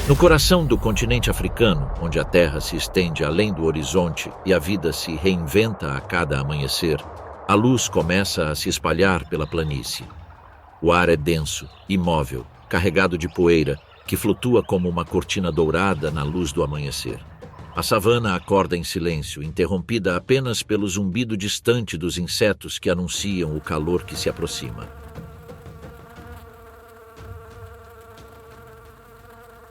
No coração do continente africano, onde a terra se estende além do horizonte e a vida se reinventa a cada amanhecer, a luz começa a se espalhar pela planície. O ar é denso, imóvel, carregado de poeira, que flutua como uma cortina dourada na luz do amanhecer. A savana acorda em silêncio, interrompida apenas pelo zumbido distante dos insetos que anunciam o calor que se aproxima.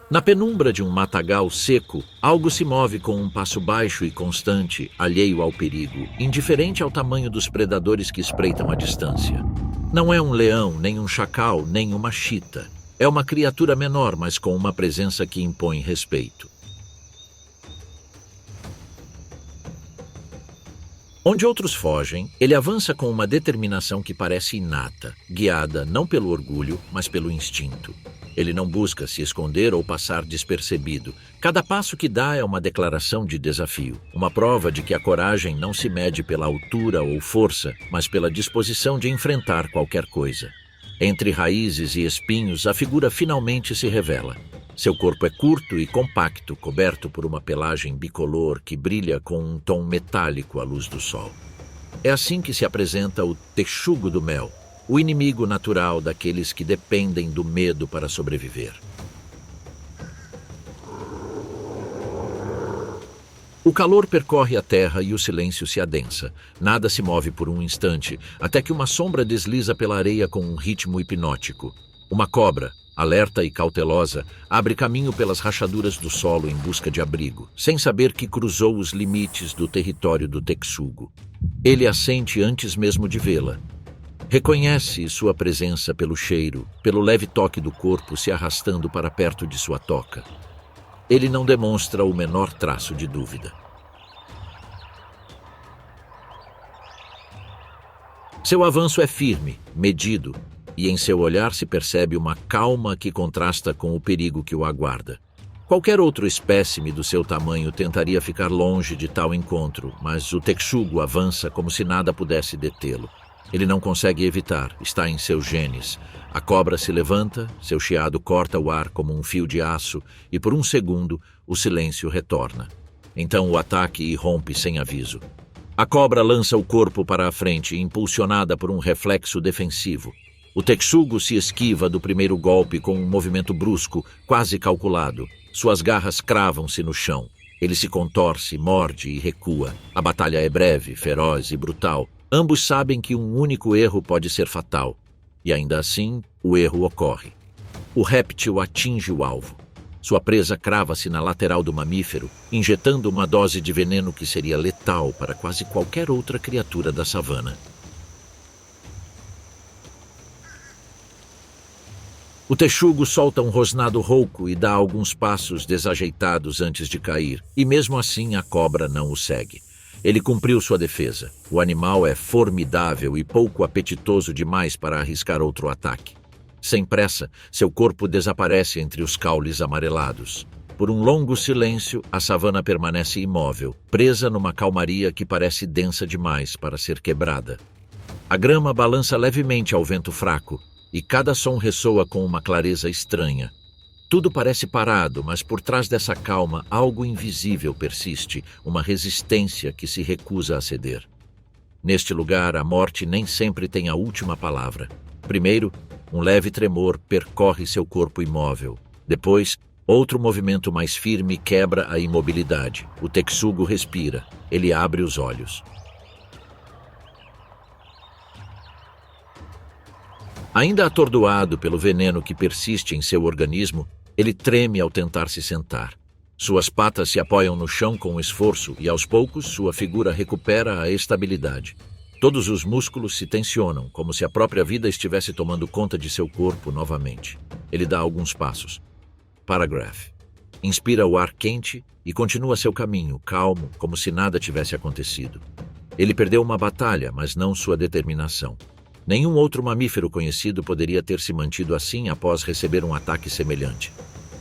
Na penumbra de um matagal seco, algo se move com um passo baixo e constante, alheio ao perigo, indiferente ao tamanho dos predadores que espreitam à distância. Não é um leão, nem um chacal, nem uma chita. É uma criatura menor, mas com uma presença que impõe respeito. Onde outros fogem, ele avança com uma determinação que parece inata, guiada não pelo orgulho, mas pelo instinto. Ele não busca se esconder ou passar despercebido. Cada passo que dá é uma declaração de desafio, uma prova de que a coragem não se mede pela altura ou força, mas pela disposição de enfrentar qualquer coisa. Entre raízes e espinhos, a figura finalmente se revela. Seu corpo é curto e compacto, coberto por uma pelagem bicolor que brilha com um tom metálico à luz do sol. É assim que se apresenta o texugo do mel, o inimigo natural daqueles que dependem do medo para sobreviver. O calor percorre a terra e o silêncio se adensa. Nada se move por um instante, até que uma sombra desliza pela areia com um ritmo hipnótico. Uma cobra, alerta e cautelosa, abre caminho pelas rachaduras do solo em busca de abrigo, sem saber que cruzou os limites do território do texugo. Ele a sente antes mesmo de vê-la. Reconhece sua presença pelo cheiro, pelo leve toque do corpo se arrastando para perto de sua toca. Ele não demonstra o menor traço de dúvida. Seu avanço é firme, medido, e em seu olhar se percebe uma calma que contrasta com o perigo que o aguarda. Qualquer outro espécime do seu tamanho tentaria ficar longe de tal encontro, mas o texugo avança como se nada pudesse detê-lo. Ele não consegue evitar, está em seus genes. A cobra se levanta, seu chiado corta o ar como um fio de aço e por um segundo o silêncio retorna. Então o ataque irrompe sem aviso. A cobra lança o corpo para a frente, impulsionada por um reflexo defensivo. O texugo se esquiva do primeiro golpe com um movimento brusco, quase calculado. Suas garras cravam-se no chão. Ele se contorce, morde e recua. A batalha é breve, feroz e brutal. Ambos sabem que um único erro pode ser fatal. E ainda assim, o erro ocorre. O réptil atinge o alvo. Sua presa crava-se na lateral do mamífero, injetando uma dose de veneno que seria letal para quase qualquer outra criatura da savana. O texugo solta um rosnado rouco e dá alguns passos desajeitados antes de cair, e mesmo assim a cobra não o segue. Ele cumpriu sua defesa. O animal é formidável e pouco apetitoso demais para arriscar outro ataque. Sem pressa, seu corpo desaparece entre os caules amarelados. Por um longo silêncio, a savana permanece imóvel, presa numa calmaria que parece densa demais para ser quebrada. A grama balança levemente ao vento fraco, e cada som ressoa com uma clareza estranha. Tudo parece parado, mas por trás dessa calma algo invisível persiste, uma resistência que se recusa a ceder. Neste lugar, a morte nem sempre tem a última palavra. Primeiro, um leve tremor percorre seu corpo imóvel. Depois, outro movimento mais firme quebra a imobilidade. O texugo respira. Ele abre os olhos. Ainda atordoado pelo veneno que persiste em seu organismo, ele treme ao tentar se sentar. Suas patas se apoiam no chão com esforço e, aos poucos, sua figura recupera a estabilidade. Todos os músculos se tensionam, como se a própria vida estivesse tomando conta de seu corpo novamente. Ele dá alguns passos. Paragraph. Inspira o ar quente e continua seu caminho, calmo, como se nada tivesse acontecido. Ele perdeu uma batalha, mas não sua determinação. Nenhum outro mamífero conhecido poderia ter se mantido assim após receber um ataque semelhante.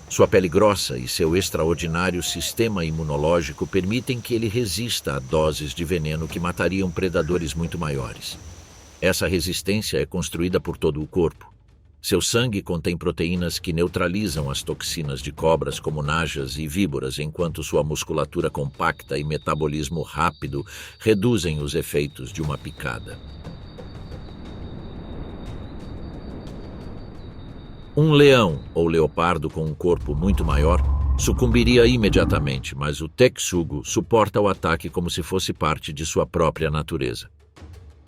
Sua pele grossa e seu extraordinário sistema imunológico permitem que ele resista a doses de veneno que matariam predadores muito maiores. Essa resistência é construída por todo o corpo. Seu sangue contém proteínas que neutralizam as toxinas de cobras como najas e víboras, enquanto sua musculatura compacta e metabolismo rápido reduzem os efeitos de uma picada. Um leão ou leopardo com um corpo muito maior sucumbiria imediatamente, mas o texugo suporta o ataque como se fosse parte de sua própria natureza.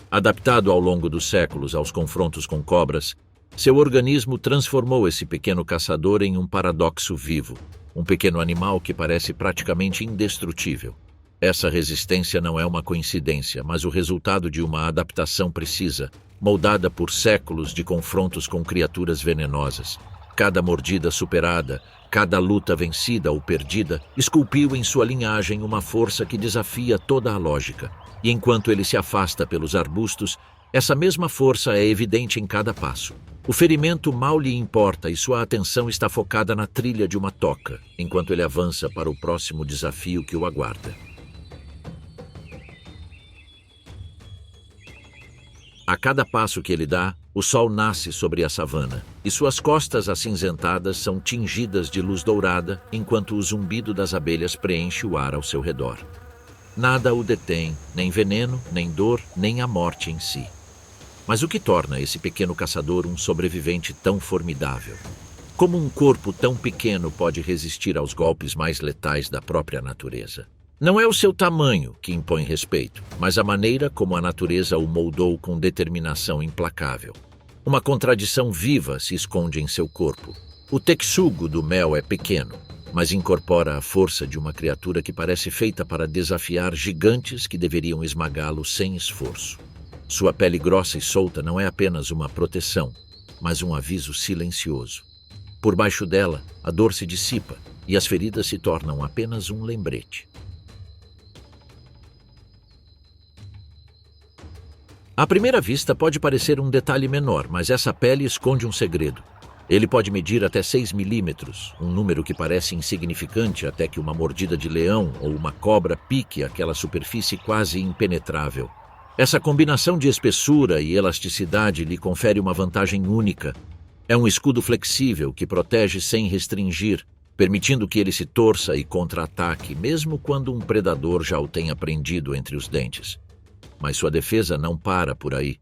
Adaptado ao longo dos séculos aos confrontos com cobras, seu organismo transformou esse pequeno caçador em um paradoxo vivo, um pequeno animal que parece praticamente indestrutível. Essa resistência não é uma coincidência, mas o resultado de uma adaptação precisa, moldada por séculos de confrontos com criaturas venenosas. Cada mordida superada, cada luta vencida ou perdida, esculpiu em sua linhagem uma força que desafia toda a lógica. E enquanto ele se afasta pelos arbustos, essa mesma força é evidente em cada passo. O ferimento mal lhe importa e sua atenção está focada na trilha de uma toca, enquanto ele avança para o próximo desafio que o aguarda. A cada passo que ele dá, o sol nasce sobre a savana, e suas costas acinzentadas são tingidas de luz dourada, enquanto o zumbido das abelhas preenche o ar ao seu redor. Nada o detém, nem veneno, nem dor, nem a morte em si. Mas o que torna esse pequeno caçador um sobrevivente tão formidável? Como um corpo tão pequeno pode resistir aos golpes mais letais da própria natureza? Não é o seu tamanho que impõe respeito, mas a maneira como a natureza o moldou com determinação implacável. Uma contradição viva se esconde em seu corpo. O texugo do mel é pequeno, mas incorpora a força de uma criatura que parece feita para desafiar gigantes que deveriam esmagá-lo sem esforço. Sua pele grossa e solta não é apenas uma proteção, mas um aviso silencioso. Por baixo dela, a dor se dissipa e as feridas se tornam apenas um lembrete. À primeira vista pode parecer um detalhe menor, mas essa pele esconde um segredo. Ele pode medir até 6 milímetros, um número que parece insignificante até que uma mordida de leão ou uma cobra pique aquela superfície quase impenetrável. Essa combinação de espessura e elasticidade lhe confere uma vantagem única. É um escudo flexível que protege sem restringir, permitindo que ele se torça e contra-ataque, mesmo quando um predador já o tenha prendido entre os dentes. Mas sua defesa não para por aí.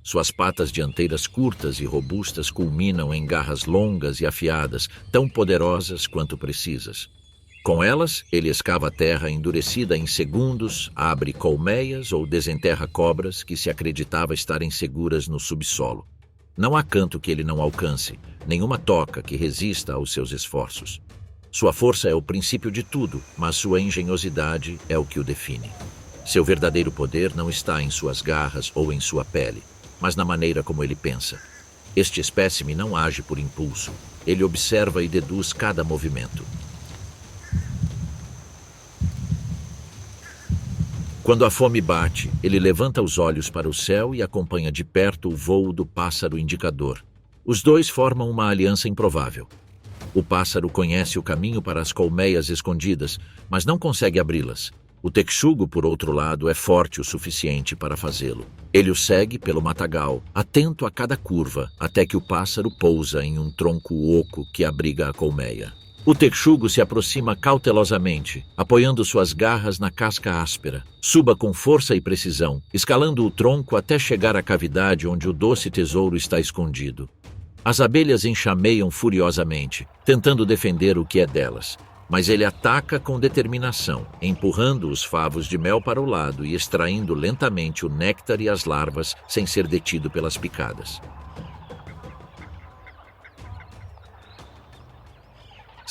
Suas patas dianteiras curtas e robustas culminam em garras longas e afiadas, tão poderosas quanto precisas. Com elas, ele escava a terra endurecida em segundos, abre colmeias ou desenterra cobras que se acreditava estarem seguras no subsolo. Não há canto que ele não alcance, nenhuma toca que resista aos seus esforços. Sua força é o princípio de tudo, mas sua engenhosidade é o que o define. Seu verdadeiro poder não está em suas garras ou em sua pele, mas na maneira como ele pensa. Este espécime não age por impulso. Ele observa e deduz cada movimento. Quando a fome bate, ele levanta os olhos para o céu e acompanha de perto o voo do pássaro indicador. Os dois formam uma aliança improvável. O pássaro conhece o caminho para as colmeias escondidas, mas não consegue abri-las. O texugo, por outro lado, é forte o suficiente para fazê-lo. Ele o segue pelo matagal, atento a cada curva, até que o pássaro pousa em um tronco oco que abriga a colmeia. O texugo se aproxima cautelosamente, apoiando suas garras na casca áspera. Suba com força e precisão, escalando o tronco até chegar à cavidade onde o doce tesouro está escondido. As abelhas enxameiam furiosamente, tentando defender o que é delas. Mas ele ataca com determinação, empurrando os favos de mel para o lado e extraindo lentamente o néctar e as larvas sem ser detido pelas picadas.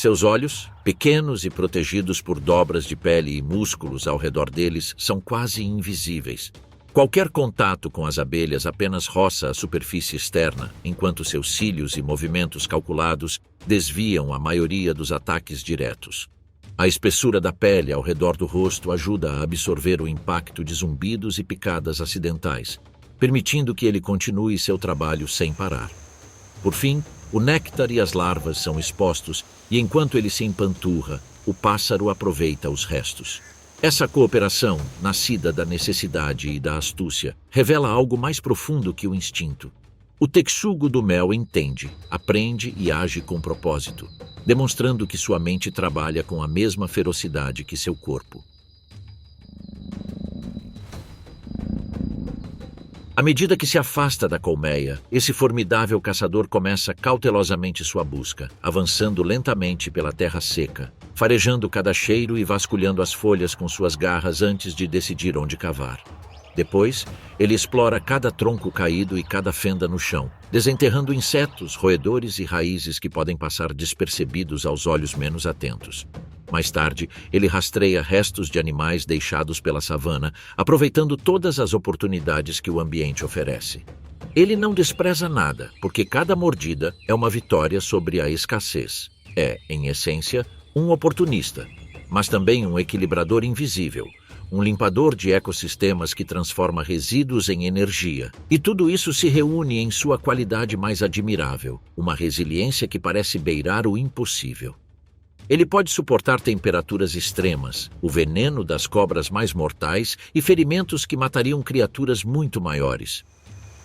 Seus olhos, pequenos e protegidos por dobras de pele e músculos ao redor deles, são quase invisíveis. Qualquer contato com as abelhas apenas roça a superfície externa, enquanto seus cílios e movimentos calculados desviam a maioria dos ataques diretos. A espessura da pele ao redor do rosto ajuda a absorver o impacto de zumbidos e picadas acidentais, permitindo que ele continue seu trabalho sem parar. Por fim, o néctar e as larvas são expostos e, enquanto ele se empanturra, o pássaro aproveita os restos. Essa cooperação, nascida da necessidade e da astúcia, revela algo mais profundo que o instinto. O texugo do mel entende, aprende e age com propósito, demonstrando que sua mente trabalha com a mesma ferocidade que seu corpo. À medida que se afasta da colmeia, esse formidável caçador começa cautelosamente sua busca, avançando lentamente pela terra seca, farejando cada cheiro e vasculhando as folhas com suas garras antes de decidir onde cavar. Depois, ele explora cada tronco caído e cada fenda no chão, desenterrando insetos, roedores e raízes que podem passar despercebidos aos olhos menos atentos. Mais tarde, ele rastreia restos de animais deixados pela savana, aproveitando todas as oportunidades que o ambiente oferece. Ele não despreza nada, porque cada mordida é uma vitória sobre a escassez. É, em essência, um oportunista, mas também um equilibrador invisível, um limpador de ecossistemas que transforma resíduos em energia. E tudo isso se reúne em sua qualidade mais admirável, uma resiliência que parece beirar o impossível. Ele pode suportar temperaturas extremas, o veneno das cobras mais mortais e ferimentos que matariam criaturas muito maiores.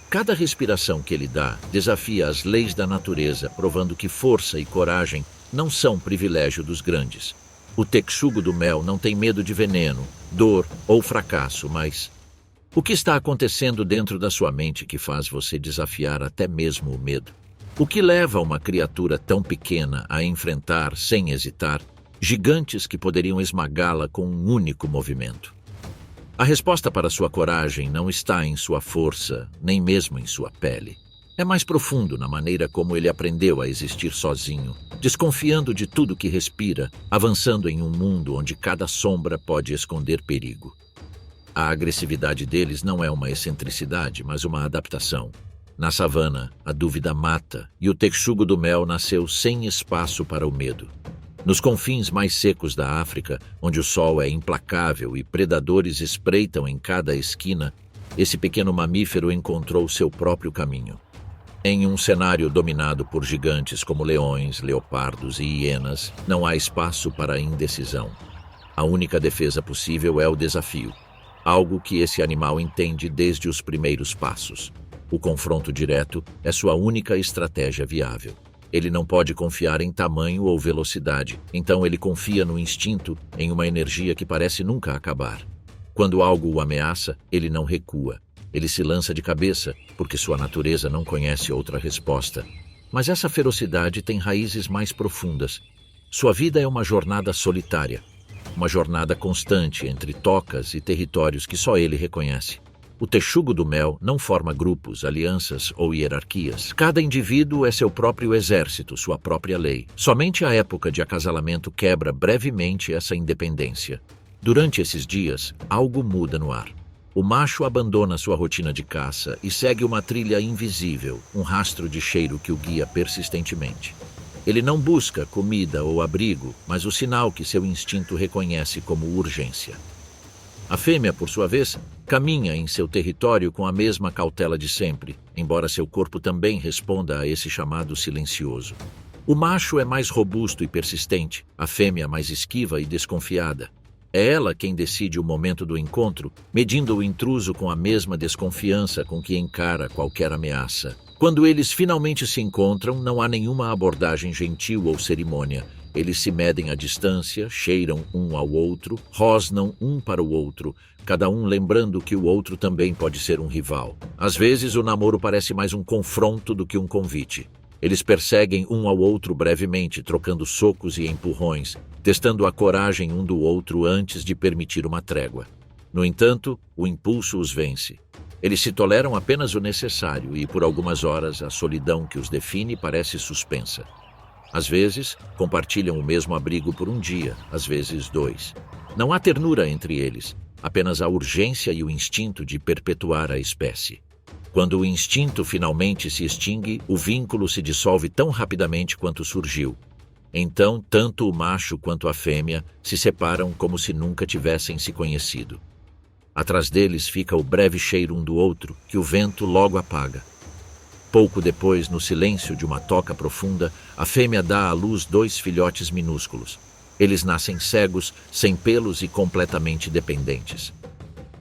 Cada respiração que ele dá desafia as leis da natureza, provando que força e coragem não são privilégio dos grandes. O texugo do mel não tem medo de veneno, dor ou fracasso, mas o que está acontecendo dentro da sua mente que faz você desafiar até mesmo o medo? O que leva uma criatura tão pequena a enfrentar, sem hesitar, gigantes que poderiam esmagá-la com um único movimento? A resposta para sua coragem não está em sua força, nem mesmo em sua pele. É mais profundo na maneira como ele aprendeu a existir sozinho, desconfiando de tudo que respira, avançando em um mundo onde cada sombra pode esconder perigo. A agressividade deles não é uma excentricidade, mas uma adaptação. Na savana, a dúvida mata, e o texugo do mel nasceu sem espaço para o medo. Nos confins mais secos da África, onde o sol é implacável e predadores espreitam em cada esquina, esse pequeno mamífero encontrou seu próprio caminho. Em um cenário dominado por gigantes como leões, leopardos e hienas, não há espaço para a indecisão. A única defesa possível é o desafio, algo que esse animal entende desde os primeiros passos. O confronto direto é sua única estratégia viável. Ele não pode confiar em tamanho ou velocidade, então ele confia no instinto, em uma energia que parece nunca acabar. Quando algo o ameaça, ele não recua. Ele se lança de cabeça, porque sua natureza não conhece outra resposta. Mas essa ferocidade tem raízes mais profundas. Sua vida é uma jornada solitária, uma jornada constante entre tocas e territórios que só ele reconhece. O texugo do mel não forma grupos, alianças ou hierarquias. Cada indivíduo é seu próprio exército, sua própria lei. Somente a época de acasalamento quebra brevemente essa independência. Durante esses dias, algo muda no ar. O macho abandona sua rotina de caça e segue uma trilha invisível, um rastro de cheiro que o guia persistentemente. Ele não busca comida ou abrigo, mas o sinal que seu instinto reconhece como urgência. A fêmea, por sua vez, caminha em seu território com a mesma cautela de sempre, embora seu corpo também responda a esse chamado silencioso. O macho é mais robusto e persistente, a fêmea mais esquiva e desconfiada. É ela quem decide o momento do encontro, medindo o intruso com a mesma desconfiança com que encara qualquer ameaça. Quando eles finalmente se encontram, não há nenhuma abordagem gentil ou cerimônia. Eles se medem à distância, cheiram um ao outro, rosnam um para o outro, cada um lembrando que o outro também pode ser um rival. Às vezes, o namoro parece mais um confronto do que um convite. Eles perseguem um ao outro brevemente, trocando socos e empurrões, testando a coragem um do outro antes de permitir uma trégua. No entanto, o impulso os vence. Eles se toleram apenas o necessário e, por algumas horas, a solidão que os define parece suspensa. Às vezes, compartilham o mesmo abrigo por um dia, às vezes 2. Não há ternura entre eles, apenas a urgência e o instinto de perpetuar a espécie. Quando o instinto finalmente se extingue, o vínculo se dissolve tão rapidamente quanto surgiu. Então, tanto o macho quanto a fêmea se separam como se nunca tivessem se conhecido. Atrás deles fica o breve cheiro um do outro, que o vento logo apaga. Pouco depois, no silêncio de uma toca profunda, a fêmea dá à luz 2 filhotes minúsculos. Eles nascem cegos, sem pelos e completamente dependentes.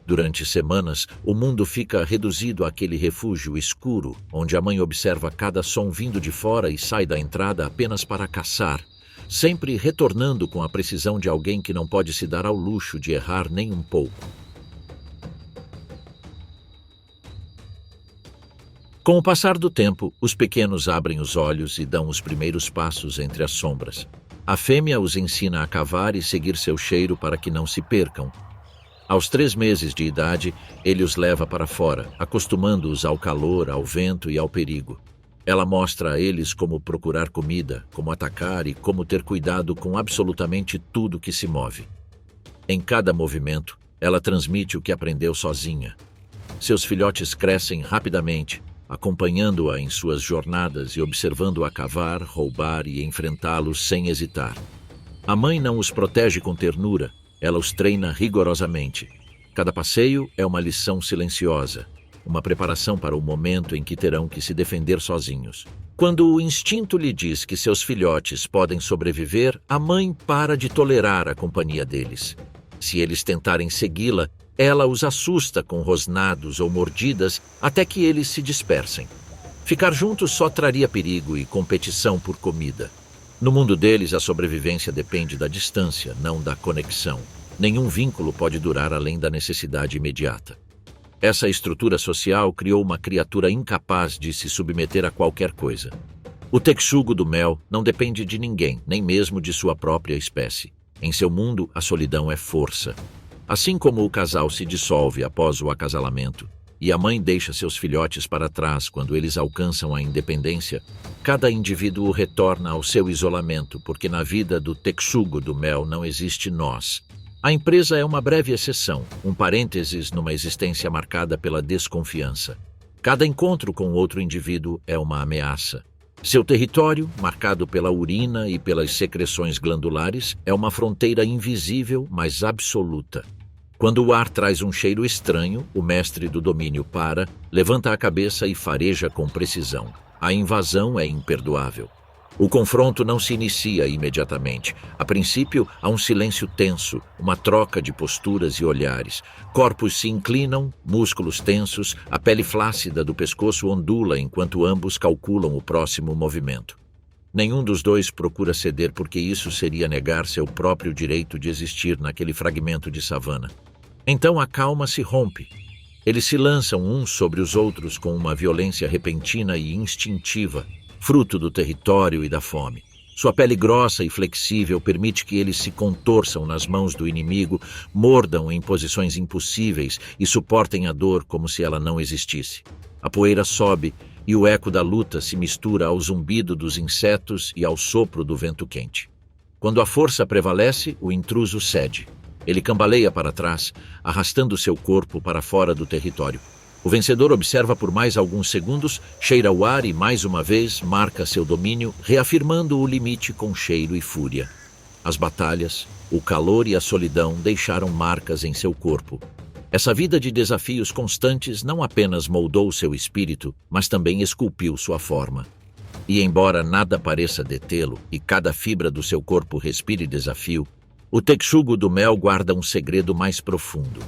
Durante semanas, o mundo fica reduzido àquele refúgio escuro, onde a mãe observa cada som vindo de fora e sai da entrada apenas para caçar, sempre retornando com a precisão de alguém que não pode se dar ao luxo de errar nem um pouco. Com o passar do tempo, os pequenos abrem os olhos e dão os primeiros passos entre as sombras. A fêmea os ensina a cavar e seguir seu cheiro para que não se percam. Aos 3 meses de idade, ele os leva para fora, acostumando-os ao calor, ao vento e ao perigo. Ela mostra a eles como procurar comida, como atacar e como ter cuidado com absolutamente tudo que se move. Em cada movimento, ela transmite o que aprendeu sozinha. Seus filhotes crescem rapidamente, acompanhando-a em suas jornadas e observando-a cavar, roubar e enfrentá-los sem hesitar. A mãe não os protege com ternura, ela os treina rigorosamente. Cada passeio é uma lição silenciosa, uma preparação para o momento em que terão que se defender sozinhos. Quando o instinto lhe diz que seus filhotes podem sobreviver, a mãe para de tolerar a companhia deles. Se eles tentarem segui-la, ela os assusta com rosnados ou mordidas até que eles se dispersem. Ficar juntos só traria perigo e competição por comida. No mundo deles, a sobrevivência depende da distância, não da conexão. Nenhum vínculo pode durar além da necessidade imediata. Essa estrutura social criou uma criatura incapaz de se submeter a qualquer coisa. O texugo do mel não depende de ninguém, nem mesmo de sua própria espécie. Em seu mundo, a solidão é força. Assim como o casal se dissolve após o acasalamento e a mãe deixa seus filhotes para trás quando eles alcançam a independência, cada indivíduo retorna ao seu isolamento, porque na vida do texugo do mel não existe nós. A empresa é uma breve exceção, um parênteses numa existência marcada pela desconfiança. Cada encontro com outro indivíduo é uma ameaça. Seu território, marcado pela urina e pelas secreções glandulares, é uma fronteira invisível, mas absoluta. Quando o ar traz um cheiro estranho, o mestre do domínio para, levanta a cabeça e fareja com precisão. A invasão é imperdoável. O confronto não se inicia imediatamente. A princípio, há um silêncio tenso, uma troca de posturas e olhares. Corpos se inclinam, músculos tensos, a pele flácida do pescoço ondula enquanto ambos calculam o próximo movimento. Nenhum dos dois procura ceder porque isso seria negar seu próprio direito de existir naquele fragmento de savana. Então a calma se rompe. Eles se lançam uns sobre os outros com uma violência repentina e instintiva, fruto do território e da fome. Sua pele grossa e flexível permite que eles se contorçam nas mãos do inimigo, mordam em posições impossíveis e suportem a dor como se ela não existisse. A poeira sobe e o eco da luta se mistura ao zumbido dos insetos e ao sopro do vento quente. Quando a força prevalece, o intruso cede. Ele cambaleia para trás, arrastando seu corpo para fora do território. O vencedor observa por mais alguns segundos, cheira o ar e, mais uma vez, marca seu domínio, reafirmando o limite com cheiro e fúria. As batalhas, o calor e a solidão deixaram marcas em seu corpo. Essa vida de desafios constantes não apenas moldou seu espírito, mas também esculpiu sua forma. E embora nada pareça detê-lo e cada fibra do seu corpo respire desafio, o texugo do mel guarda um segredo mais profundo.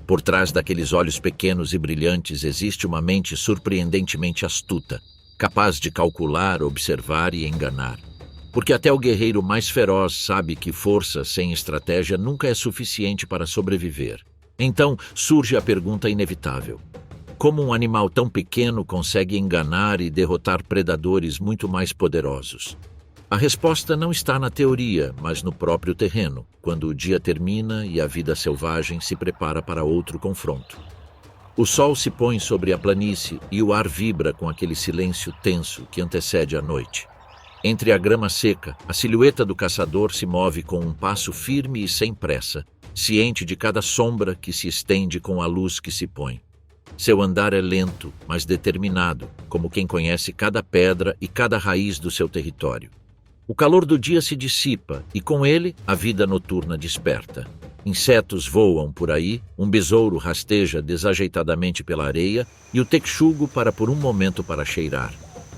Por trás daqueles olhos pequenos e brilhantes existe uma mente surpreendentemente astuta, capaz de calcular, observar e enganar. Porque até o guerreiro mais feroz sabe que força sem estratégia nunca é suficiente para sobreviver. Então surge a pergunta inevitável: como um animal tão pequeno consegue enganar e derrotar predadores muito mais poderosos? A resposta não está na teoria, mas no próprio terreno, quando o dia termina e a vida selvagem se prepara para outro confronto. O sol se põe sobre a planície e o ar vibra com aquele silêncio tenso que antecede a noite. Entre a grama seca, a silhueta do caçador se move com um passo firme e sem pressa, ciente de cada sombra que se estende com a luz que se põe. Seu andar é lento, mas determinado, como quem conhece cada pedra e cada raiz do seu território. O calor do dia se dissipa e, com ele, a vida noturna desperta. Insetos voam por aí, um besouro rasteja desajeitadamente pela areia e o texugo para por um momento para cheirar.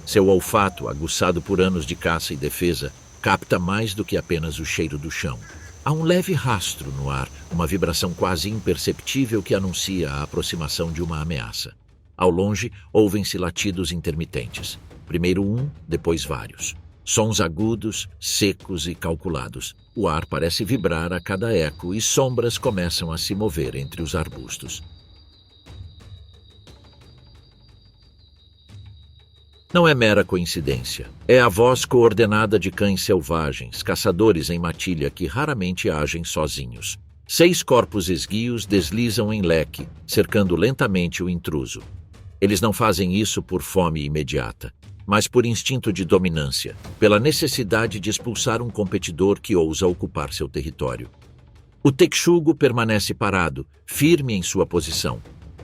Seu olfato, aguçado por anos de caça e defesa, capta mais do que apenas o cheiro do chão. Há um leve rastro no ar, uma vibração quase imperceptível que anuncia a aproximação de uma ameaça. Ao longe, ouvem-se latidos intermitentes. Primeiro um, depois vários. Sons agudos, secos e calculados. O ar parece vibrar a cada eco e sombras começam a se mover entre os arbustos. Não é mera coincidência. É a voz coordenada de cães selvagens, caçadores em matilha que raramente agem sozinhos. 6 corpos esguios deslizam em leque, cercando lentamente o intruso. Eles não fazem isso por fome imediata, mas por instinto de dominância, pela necessidade de expulsar um competidor que ousa ocupar seu território. O texugo permanece parado, firme em sua posição.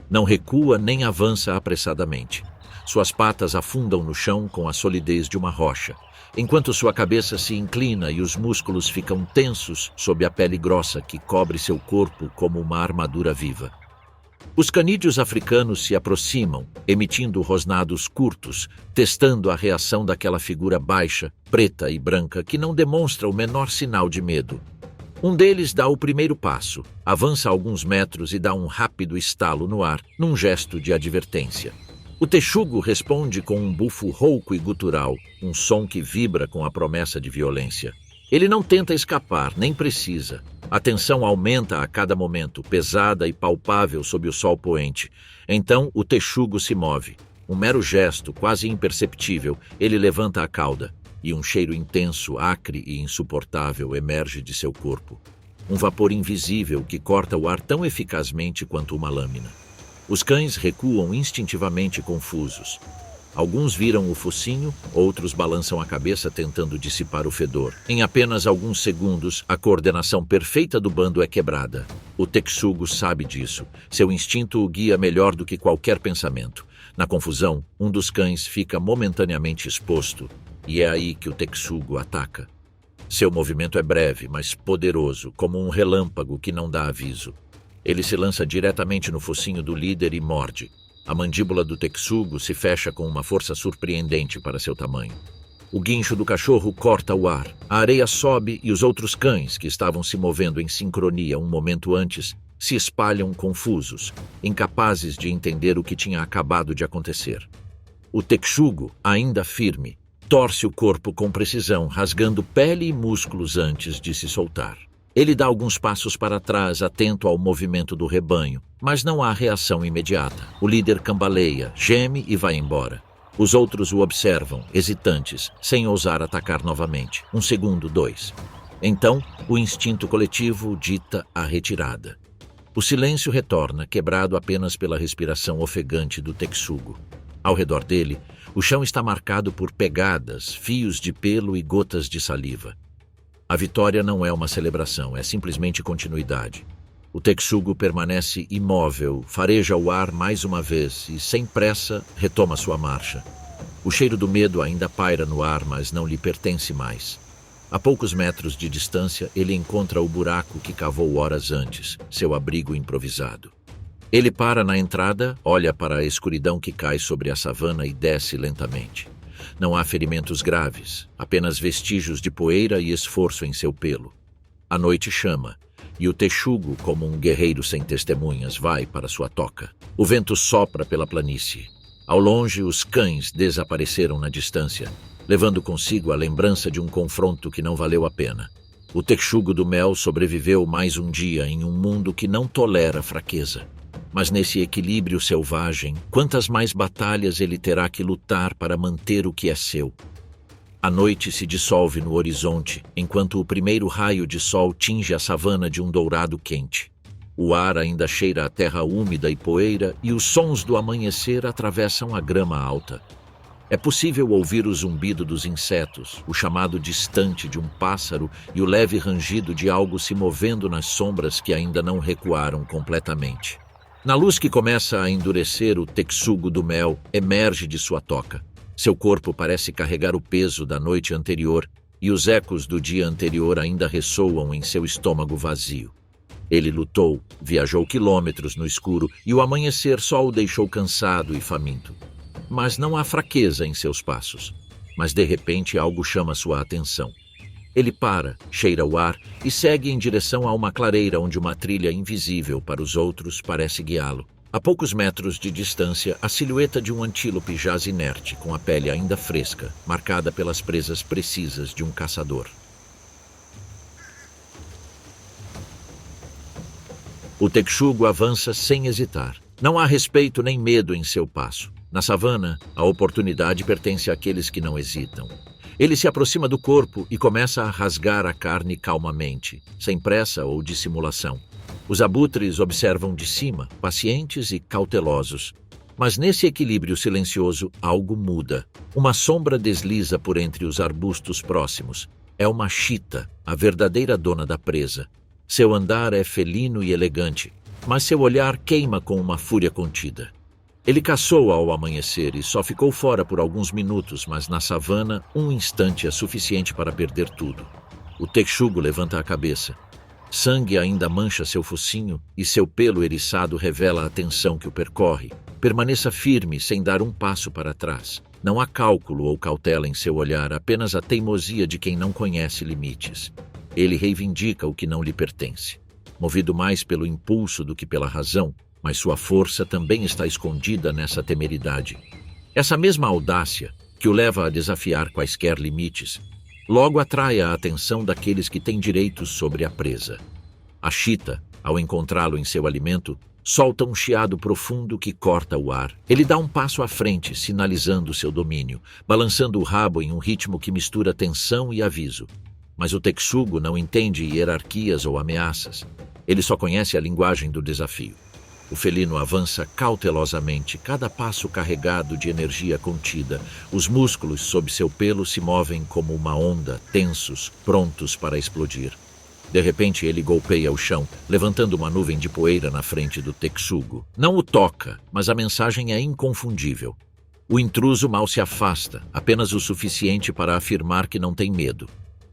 Não recua nem avança apressadamente. Suas patas afundam no chão com a solidez de uma rocha, enquanto sua cabeça se inclina e os músculos ficam tensos sob a pele grossa que cobre seu corpo como uma armadura viva. Os canídeos africanos se aproximam, emitindo rosnados curtos, testando a reação daquela figura baixa, preta e branca que não demonstra o menor sinal de medo. Um deles dá o primeiro passo, avança alguns metros e dá um rápido estalo no ar, num gesto de advertência. O texugo responde com um bufo rouco e gutural, um som que vibra com a promessa de violência. Ele não tenta escapar, nem precisa. A tensão aumenta a cada momento, pesada e palpável sob o sol poente. Então o texugo se move. Um mero gesto, quase imperceptível, ele levanta a cauda, e um cheiro intenso, acre e insuportável emerge de seu corpo. Um vapor invisível que corta o ar tão eficazmente quanto uma lâmina. Os cães recuam instintivamente confusos. Alguns viram o focinho, outros balançam a cabeça tentando dissipar o fedor. Em apenas alguns segundos, a coordenação perfeita do bando é quebrada. O texugo sabe disso. Seu instinto o guia melhor do que qualquer pensamento. Na confusão, um dos cães fica momentaneamente exposto, e é aí que o texugo ataca. Seu movimento é breve, mas poderoso, como um relâmpago que não dá aviso. Ele se lança diretamente no focinho do líder e morde. A mandíbula do texugo se fecha com uma força surpreendente para seu tamanho. O guincho do cachorro corta o ar. A areia sobe e os outros cães, que estavam se movendo em sincronia um momento antes, se espalham confusos, incapazes de entender o que tinha acabado de acontecer. O texugo, ainda firme, torce o corpo com precisão, rasgando pele e músculos antes de se soltar. Ele dá alguns passos para trás, atento ao movimento do rebanho, mas não há reação imediata. O líder cambaleia, geme e vai embora. Os outros o observam, hesitantes, sem ousar atacar novamente. 1 segundo, 2. Então, o instinto coletivo dita a retirada. O silêncio retorna, quebrado apenas pela respiração ofegante do texugo. Ao redor dele, o chão está marcado por pegadas, fios de pelo e gotas de saliva. A vitória não é uma celebração, é simplesmente continuidade. O texugo permanece imóvel, fareja o ar mais uma vez e, sem pressa, retoma sua marcha. O cheiro do medo ainda paira no ar, mas não lhe pertence mais. A poucos metros de distância, ele encontra o buraco que cavou horas antes, seu abrigo improvisado. Ele para na entrada, olha para a escuridão que cai sobre a savana e desce lentamente. Não há ferimentos graves, apenas vestígios de poeira e esforço em seu pelo. A noite chama, e o texugo, como um guerreiro sem testemunhas, vai para sua toca. O vento sopra pela planície. Ao longe, os cães desapareceram na distância, levando consigo a lembrança de um confronto que não valeu a pena. O texugo do mel sobreviveu mais um dia em um mundo que não tolera fraqueza. Mas nesse equilíbrio selvagem, quantas mais batalhas ele terá que lutar para manter o que é seu? A noite se dissolve no horizonte, enquanto o primeiro raio de sol tinge a savana de um dourado quente. O ar ainda cheira a terra úmida e poeira, e os sons do amanhecer atravessam a grama alta. É possível ouvir o zumbido dos insetos, o chamado distante de um pássaro e o leve rangido de algo se movendo nas sombras que ainda não recuaram completamente. Na luz que começa a endurecer, o texugo do mel emerge de sua toca. Seu corpo parece carregar o peso da noite anterior e os ecos do dia anterior ainda ressoam em seu estômago vazio. Ele lutou, viajou quilômetros no escuro e o amanhecer só o deixou cansado e faminto. Mas não há fraqueza em seus passos. Mas de repente algo chama sua atenção. Ele para, cheira o ar e segue em direção a uma clareira onde uma trilha invisível para os outros parece guiá-lo. A poucos metros de distância, a silhueta de um antílope jaz inerte, com a pele ainda fresca, marcada pelas presas precisas de um caçador. O texugo avança sem hesitar. Não há respeito nem medo em seu passo. Na savana, a oportunidade pertence àqueles que não hesitam. Ele se aproxima do corpo e começa a rasgar a carne calmamente, sem pressa ou dissimulação. Os abutres observam de cima, pacientes e cautelosos. Mas nesse equilíbrio silencioso, algo muda. Uma sombra desliza por entre os arbustos próximos. É uma chita, a verdadeira dona da presa. Seu andar é felino e elegante, mas seu olhar queima com uma fúria contida. Ele caçou ao amanhecer e só ficou fora por alguns minutos, mas na savana, um instante é suficiente para perder tudo. O texugo levanta a cabeça. Sangue ainda mancha seu focinho e seu pelo eriçado revela a tensão que o percorre. Permaneça firme, sem dar um passo para trás. Não há cálculo ou cautela em seu olhar, apenas a teimosia de quem não conhece limites. Ele reivindica o que não lhe pertence. Movido mais pelo impulso do que pela razão, mas sua força também está escondida nessa temeridade. Essa mesma audácia, que o leva a desafiar quaisquer limites, logo atrai a atenção daqueles que têm direitos sobre a presa. A chita, ao encontrá-lo em seu alimento, solta um chiado profundo que corta o ar. Ele dá um passo à frente, sinalizando seu domínio, balançando o rabo em um ritmo que mistura tensão e aviso. Mas o texugo não entende hierarquias ou ameaças. Ele só conhece a linguagem do desafio. O felino avança cautelosamente, cada passo carregado de energia contida. Os músculos sob seu pelo se movem como uma onda, tensos, prontos para explodir. De repente, ele golpeia o chão, levantando uma nuvem de poeira na frente do texugo. Não o toca, mas a mensagem é inconfundível. O intruso mal se afasta, apenas o suficiente para afirmar que não tem medo.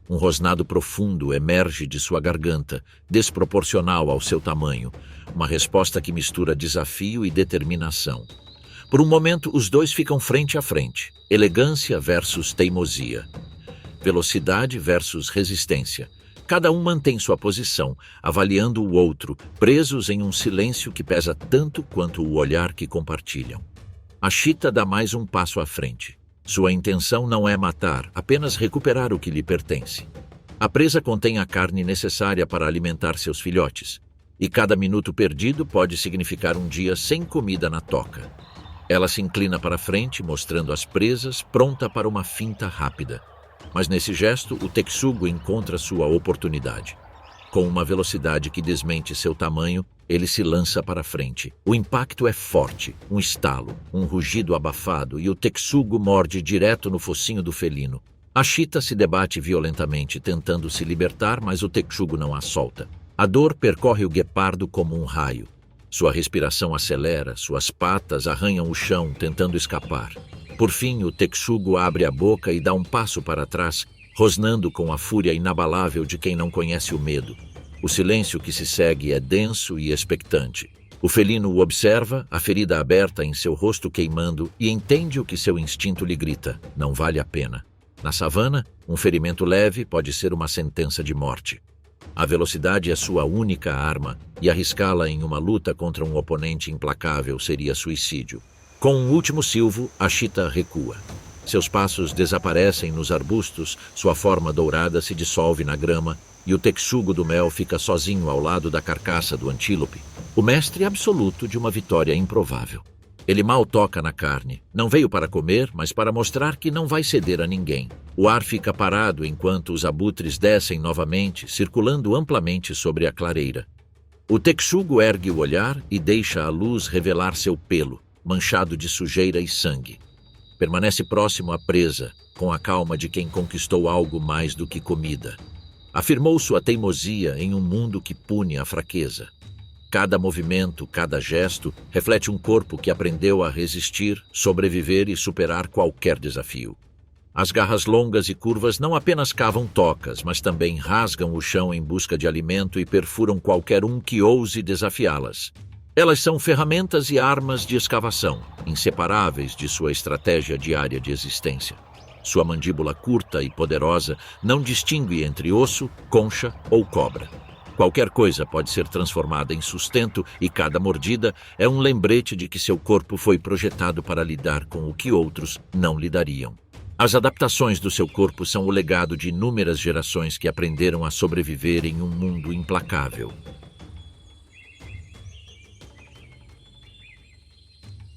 Um rosnado profundo emerge de sua garganta, desproporcional ao seu tamanho, uma resposta que mistura desafio e determinação. Por um momento, os dois ficam frente a frente, elegância versus teimosia, velocidade versus resistência. Cada um mantém sua posição, avaliando o outro, presos em um silêncio que pesa tanto quanto o olhar que compartilham. A chita dá mais um passo à frente. Sua intenção não é matar, apenas recuperar o que lhe pertence. A presa contém a carne necessária para alimentar seus filhotes, e cada minuto perdido pode significar um dia sem comida na toca. Ela se inclina para frente, mostrando as presas, pronta para uma finta rápida. Mas nesse gesto, o texugo encontra sua oportunidade. Com uma velocidade que desmente seu tamanho, ele se lança para frente. O impacto é forte, um estalo, um rugido abafado, e o texugo morde direto no focinho do felino. A chita se debate violentamente, tentando se libertar, mas o texugo não a solta. A dor percorre o guepardo como um raio. Sua respiração acelera, suas patas arranham o chão, tentando escapar. Por fim, o texugo abre a boca e dá um passo para trás, rosnando com a fúria inabalável de quem não conhece o medo. O silêncio que se segue é denso e expectante. O felino o observa, a ferida aberta em seu rosto queimando, e entende o que seu instinto lhe grita: não vale a pena. Na savana, um ferimento leve pode ser uma sentença de morte. A velocidade é sua única arma, e arriscá-la em uma luta contra um oponente implacável seria suicídio. Com um último silvo, a chita recua. Seus passos desaparecem nos arbustos, sua forma dourada se dissolve na grama, e o texugo do mel fica sozinho ao lado da carcaça do antílope, o mestre absoluto de uma vitória improvável. Ele mal toca na carne. Não veio para comer, mas para mostrar que não vai ceder a ninguém. O ar fica parado enquanto os abutres descem novamente, circulando amplamente sobre a clareira. O texugo ergue o olhar e deixa a luz revelar seu pelo, manchado de sujeira e sangue. Permanece próximo à presa, com a calma de quem conquistou algo mais do que comida. Afirmou sua teimosia em um mundo que pune a fraqueza. Cada movimento, cada gesto, reflete um corpo que aprendeu a resistir, sobreviver e superar qualquer desafio. As garras longas e curvas não apenas cavam tocas, mas também rasgam o chão em busca de alimento e perfuram qualquer um que ouse desafiá-las. Elas são ferramentas e armas de escavação, inseparáveis de sua estratégia diária de existência. Sua mandíbula curta e poderosa não distingue entre osso, concha ou cobra. Qualquer coisa pode ser transformada em sustento e cada mordida é um lembrete de que seu corpo foi projetado para lidar com o que outros não lidariam. As adaptações do seu corpo são o legado de inúmeras gerações que aprenderam a sobreviver em um mundo implacável.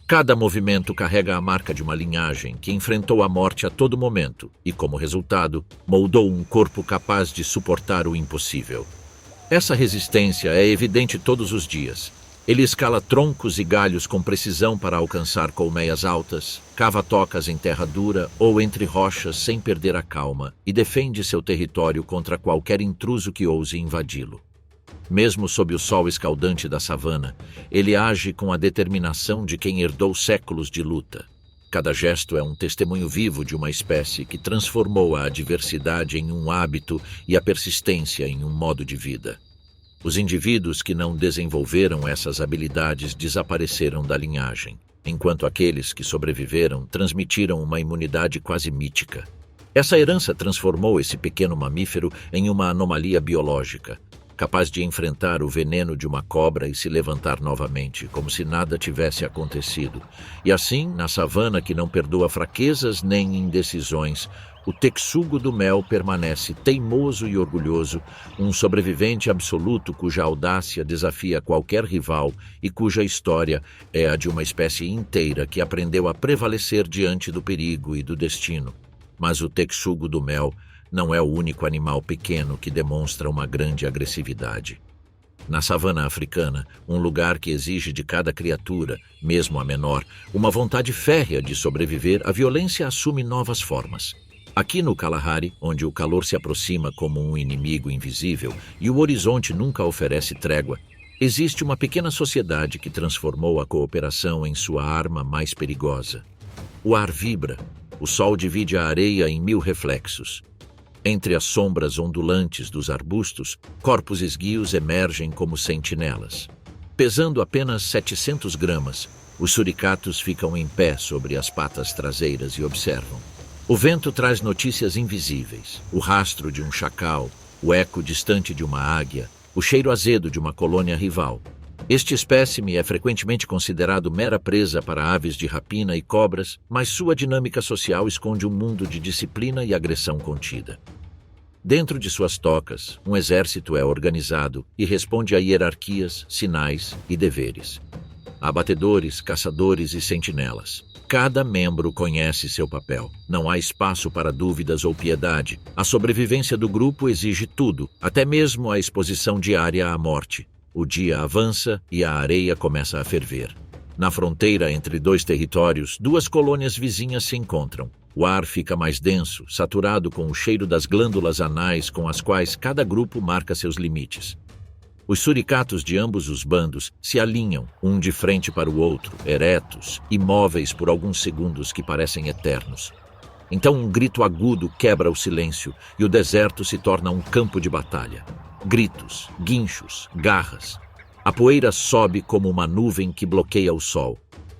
Cada movimento carrega a marca de uma linhagem que enfrentou a morte a todo momento e, como resultado, moldou um corpo capaz de suportar o impossível. Essa resistência é evidente todos os dias. Ele escala troncos e galhos com precisão para alcançar colmeias altas, cava tocas em terra dura ou entre rochas sem perder a calma e defende seu território contra qualquer intruso que ouse invadi-lo. Mesmo sob o sol escaldante da savana, ele age com a determinação de quem herdou séculos de luta. Cada gesto é um testemunho vivo de uma espécie que transformou a adversidade em um hábito e a persistência em um modo de vida. Os indivíduos que não desenvolveram essas habilidades desapareceram da linhagem, enquanto aqueles que sobreviveram transmitiram uma imunidade quase mítica. Essa herança transformou esse pequeno mamífero em uma anomalia biológica, capaz de enfrentar o veneno de uma cobra e se levantar novamente, como se nada tivesse acontecido. E assim, na savana que não perdoa fraquezas nem indecisões, o texugo do mel permanece teimoso e orgulhoso, um sobrevivente absoluto cuja audácia desafia qualquer rival e cuja história é a de uma espécie inteira que aprendeu a prevalecer diante do perigo e do destino. Mas o texugo do mel não é o único animal pequeno que demonstra uma grande agressividade. Na savana africana, um lugar que exige de cada criatura, mesmo a menor, uma vontade férrea de sobreviver, a violência assume novas formas. Aqui no Kalahari, onde o calor se aproxima como um inimigo invisível e o horizonte nunca oferece trégua, existe uma pequena sociedade que transformou a cooperação em sua arma mais perigosa. O ar vibra, o sol divide a areia em 1000 reflexos. Entre as sombras ondulantes dos arbustos, corpos esguios emergem como sentinelas. Pesando apenas 700 gramas, os suricatos ficam em pé sobre as patas traseiras e observam. O vento traz notícias invisíveis, o rastro de um chacal, o eco distante de uma águia, o cheiro azedo de uma colônia rival. Este espécime é frequentemente considerado mera presa para aves de rapina e cobras, mas sua dinâmica social esconde um mundo de disciplina e agressão contida. Dentro de suas tocas, um exército é organizado e responde a hierarquias, sinais e deveres. Há batedores, caçadores e sentinelas. Cada membro conhece seu papel. Não há espaço para dúvidas ou piedade. A sobrevivência do grupo exige tudo, até mesmo a exposição diária à morte. O dia avança e a areia começa a ferver. Na fronteira entre dois territórios, duas colônias vizinhas se encontram. O ar fica mais denso, saturado com o cheiro das glândulas anais com as quais cada grupo marca seus limites. Os suricatos de ambos os bandos se alinham, um de frente para o outro, eretos, imóveis por alguns segundos que parecem eternos. Então um grito agudo quebra o silêncio e o deserto se torna um campo de batalha. Gritos, guinchos, garras. A poeira sobe como uma nuvem que bloqueia o sol.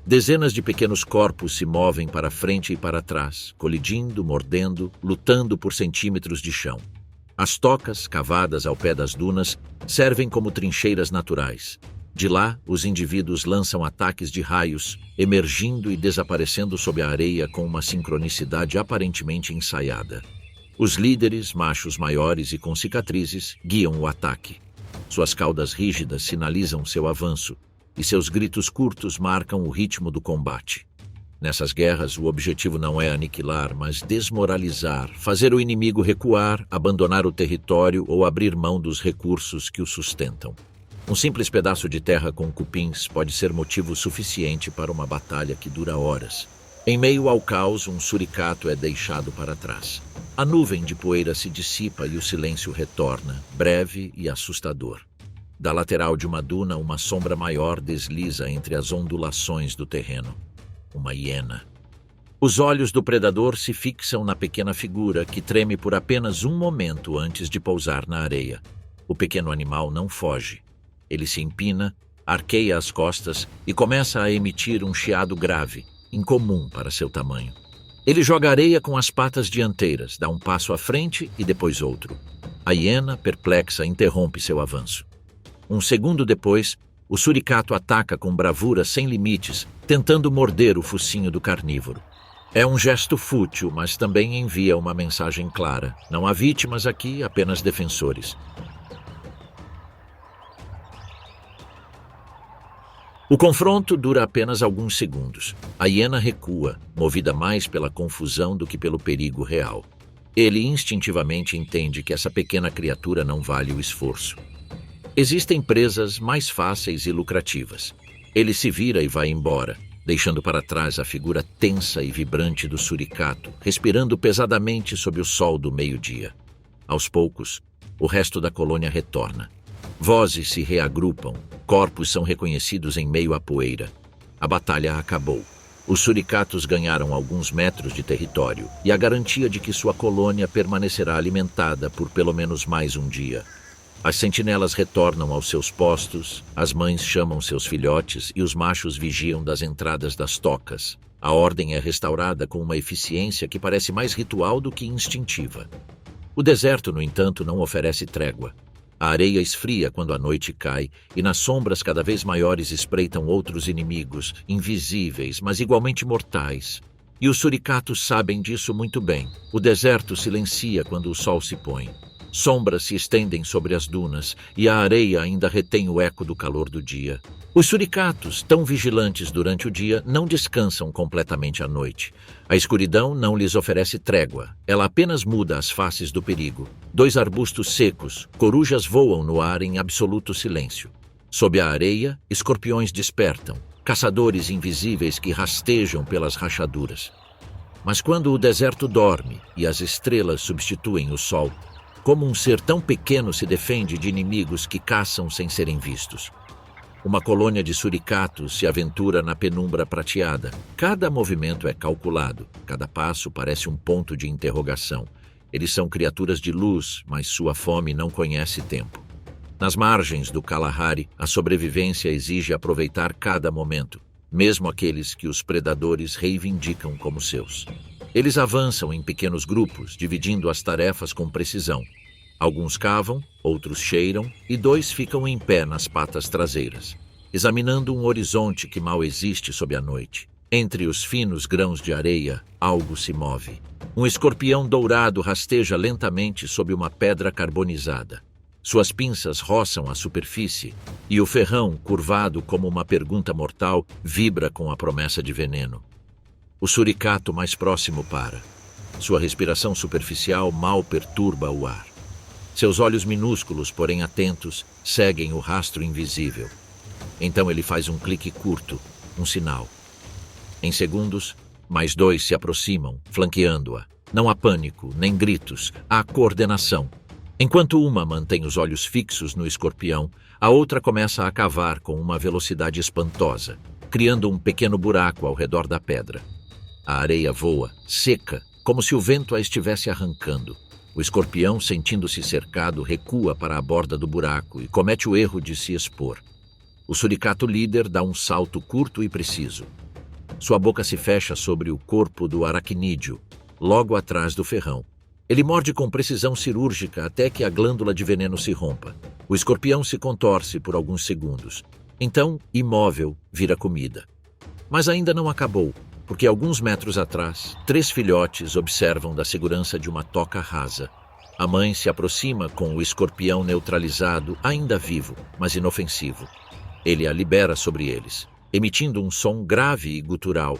Dezenas de pequenos corpos se movem para frente e para trás, colidindo, mordendo, lutando por centímetros de chão. As tocas, cavadas ao pé das dunas, servem como trincheiras naturais. De lá, os indivíduos lançam ataques de raios, emergindo e desaparecendo sob a areia com uma sincronicidade aparentemente ensaiada. Os líderes, machos maiores e com cicatrizes, guiam o ataque. Suas caudas rígidas sinalizam seu avanço, e seus gritos curtos marcam o ritmo do combate. Nessas guerras, o objetivo não é aniquilar, mas desmoralizar, fazer o inimigo recuar, abandonar o território ou abrir mão dos recursos que o sustentam. Um simples pedaço de terra com cupins pode ser motivo suficiente para uma batalha que dura horas. Em meio ao caos, um suricato é deixado para trás. A nuvem de poeira se dissipa e o silêncio retorna, breve e assustador. Da lateral de uma duna, uma sombra maior desliza entre as ondulações do terreno. Uma hiena. Os olhos do predador se fixam na pequena figura que treme por apenas um momento antes de pousar na areia. O pequeno animal não foge. Ele se empina, arqueia as costas e começa a emitir um chiado grave, incomum para seu tamanho. Ele joga areia com as patas dianteiras, dá um passo à frente e depois outro. A hiena, perplexa, interrompe seu avanço. Um segundo depois, o suricato ataca com bravura sem limites, tentando morder o focinho do carnívoro. É um gesto fútil, mas também envia uma mensagem clara. Não há vítimas aqui, apenas defensores. O confronto dura apenas alguns segundos. A hiena recua, movida mais pela confusão do que pelo perigo real. Ele instintivamente entende que essa pequena criatura não vale o esforço. Existem presas mais fáceis e lucrativas. Ele se vira e vai embora, deixando para trás a figura tensa e vibrante do suricato, respirando pesadamente sob o sol do meio-dia. Aos poucos, o resto da colônia retorna. Vozes se reagrupam, corpos são reconhecidos em meio à poeira. A batalha acabou. Os suricatos ganharam alguns metros de território e a garantia de que sua colônia permanecerá alimentada por pelo menos mais um dia. As sentinelas retornam aos seus postos, as mães chamam seus filhotes e os machos vigiam das entradas das tocas. A ordem é restaurada com uma eficiência que parece mais ritual do que instintiva. O deserto, no entanto, não oferece trégua. A areia esfria quando a noite cai e nas sombras cada vez maiores espreitam outros inimigos, invisíveis, mas igualmente mortais. E os suricatos sabem disso muito bem. O deserto silencia quando o sol se põe. Sombras se estendem sobre as dunas e a areia ainda retém o eco do calor do dia. Os suricatos, tão vigilantes durante o dia, não descansam completamente à noite. A escuridão não lhes oferece trégua, ela apenas muda as faces do perigo. 2 arbustos secos, corujas voam no ar em absoluto silêncio. Sob a areia, escorpiões despertam, caçadores invisíveis que rastejam pelas rachaduras. Mas quando o deserto dorme e as estrelas substituem o sol, como um ser tão pequeno se defende de inimigos que caçam sem serem vistos? Uma colônia de suricatos se aventura na penumbra prateada. Cada movimento é calculado, cada passo parece um ponto de interrogação. Eles são criaturas de luz, mas sua fome não conhece tempo. Nas margens do Kalahari, a sobrevivência exige aproveitar cada momento, mesmo aqueles que os predadores reivindicam como seus. Eles avançam em pequenos grupos, dividindo as tarefas com precisão. Alguns cavam, outros cheiram e 2 ficam em pé nas patas traseiras, examinando um horizonte que mal existe sob a noite. Entre os finos grãos de areia, algo se move. Um escorpião dourado rasteja lentamente sob uma pedra carbonizada. Suas pinças roçam a superfície e o ferrão, curvado como uma pergunta mortal, vibra com a promessa de veneno. O suricato mais próximo para. Sua respiração superficial mal perturba o ar. Seus olhos minúsculos, porém atentos, seguem o rastro invisível. Então ele faz um clique curto, um sinal. Em segundos, mais 2 se aproximam, flanqueando-a. Não há pânico, nem gritos, há coordenação. Enquanto uma mantém os olhos fixos no escorpião, a outra começa a cavar com uma velocidade espantosa, criando um pequeno buraco ao redor da pedra. A areia voa, seca, como se o vento a estivesse arrancando. O escorpião, sentindo-se cercado, recua para a borda do buraco e comete o erro de se expor. O suricato líder dá um salto curto e preciso. Sua boca se fecha sobre o corpo do aracnídeo, logo atrás do ferrão. Ele morde com precisão cirúrgica até que a glândula de veneno se rompa. O escorpião se contorce por alguns segundos. Então, imóvel, vira comida. Mas ainda não acabou, porque alguns metros atrás, 3 filhotes observam da segurança de uma toca rasa. A mãe se aproxima com o escorpião neutralizado, ainda vivo, mas inofensivo. Ele a libera sobre eles, emitindo um som grave e gutural.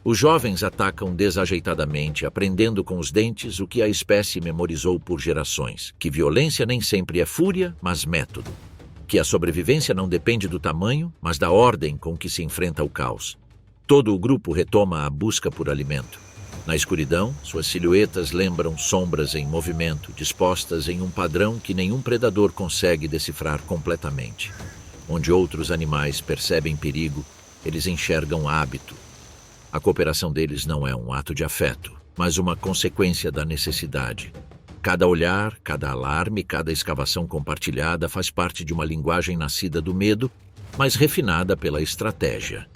Os jovens atacam desajeitadamente, aprendendo com os dentes o que a espécie memorizou por gerações, que violência nem sempre é fúria, mas método. Que a sobrevivência não depende do tamanho, mas da ordem com que se enfrenta o caos. Todo o grupo retoma a busca por alimento. Na escuridão, suas silhuetas lembram sombras em movimento, dispostas em um padrão que nenhum predador consegue decifrar completamente. Onde outros animais percebem perigo, eles enxergam hábito. A cooperação deles não é um ato de afeto, mas uma consequência da necessidade. Cada olhar, cada alarme, cada escavação compartilhada faz parte de uma linguagem nascida do medo, mas refinada pela estratégia.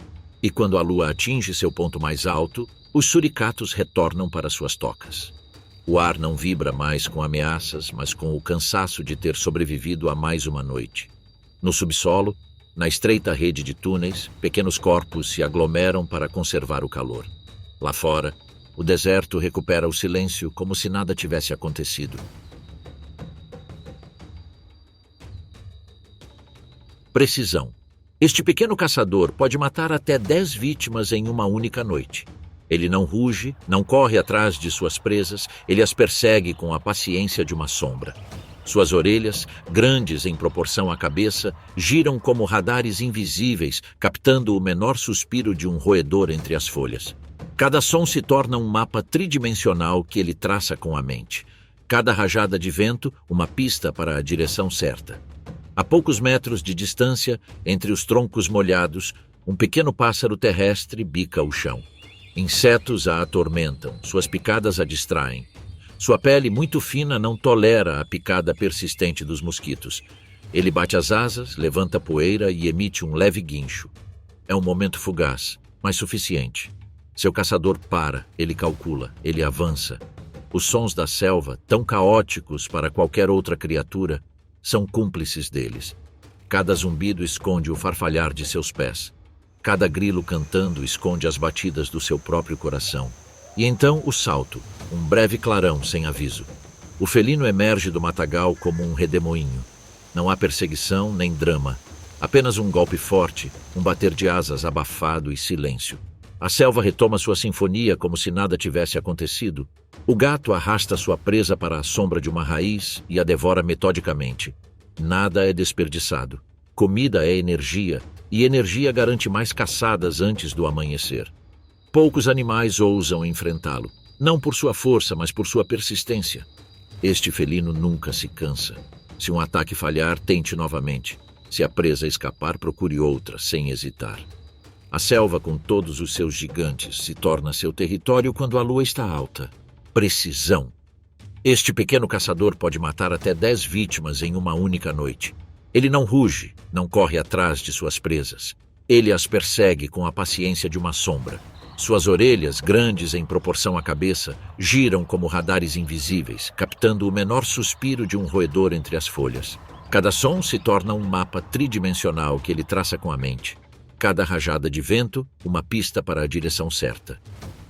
E quando a lua atinge seu ponto mais alto, os suricatos retornam para suas tocas. O ar não vibra mais com ameaças, mas com o cansaço de ter sobrevivido a mais uma noite. No subsolo, na estreita rede de túneis, pequenos corpos se aglomeram para conservar o calor. Lá fora, o deserto recupera o silêncio como se nada tivesse acontecido. Precisão. Este pequeno caçador pode matar até 10 vítimas em uma única noite. Ele não ruge, não corre atrás de suas presas, ele as persegue com a paciência de uma sombra. Suas orelhas, grandes em proporção à cabeça, giram como radares invisíveis, captando o menor suspiro de um roedor entre as folhas. Cada som se torna um mapa tridimensional que ele traça com a mente. Cada rajada de vento, uma pista para a direção certa. A poucos metros de distância, entre os troncos molhados, um pequeno pássaro terrestre bica o chão. Insetos a atormentam, suas picadas a distraem. Sua pele muito fina não tolera a picada persistente dos mosquitos. Ele bate as asas, levanta poeira e emite um leve guincho. É um momento fugaz, mas suficiente. Seu caçador para, ele calcula, ele avança. Os sons da selva, tão caóticos para qualquer outra criatura, são cúmplices deles. Cada zumbido esconde o farfalhar de seus pés. Cada grilo cantando esconde as batidas do seu próprio coração. E então o salto, um breve clarão sem aviso. O felino emerge do matagal como um redemoinho. Não há perseguição nem drama. Apenas um golpe forte, um bater de asas abafado e silêncio. A selva retoma sua sinfonia como se nada tivesse acontecido. O gato arrasta sua presa para a sombra de uma raiz e a devora metodicamente. Nada é desperdiçado. Comida é energia, e energia garante mais caçadas antes do amanhecer. Poucos animais ousam enfrentá-lo, não por sua força, mas por sua persistência. Este felino nunca se cansa. Se um ataque falhar, tente novamente. Se a presa escapar, procure outra, sem hesitar. A selva, com todos os seus gigantes, se torna seu território quando a lua está alta. Precisão. Este pequeno caçador pode matar até 10 vítimas em uma única noite. Ele não ruge, não corre atrás de suas presas. Ele as persegue com a paciência de uma sombra. Suas orelhas, grandes em proporção à cabeça, giram como radares invisíveis, captando o menor suspiro de um roedor entre as folhas. Cada som se torna um mapa tridimensional que ele traça com a mente. Cada rajada de vento, uma pista para a direção certa.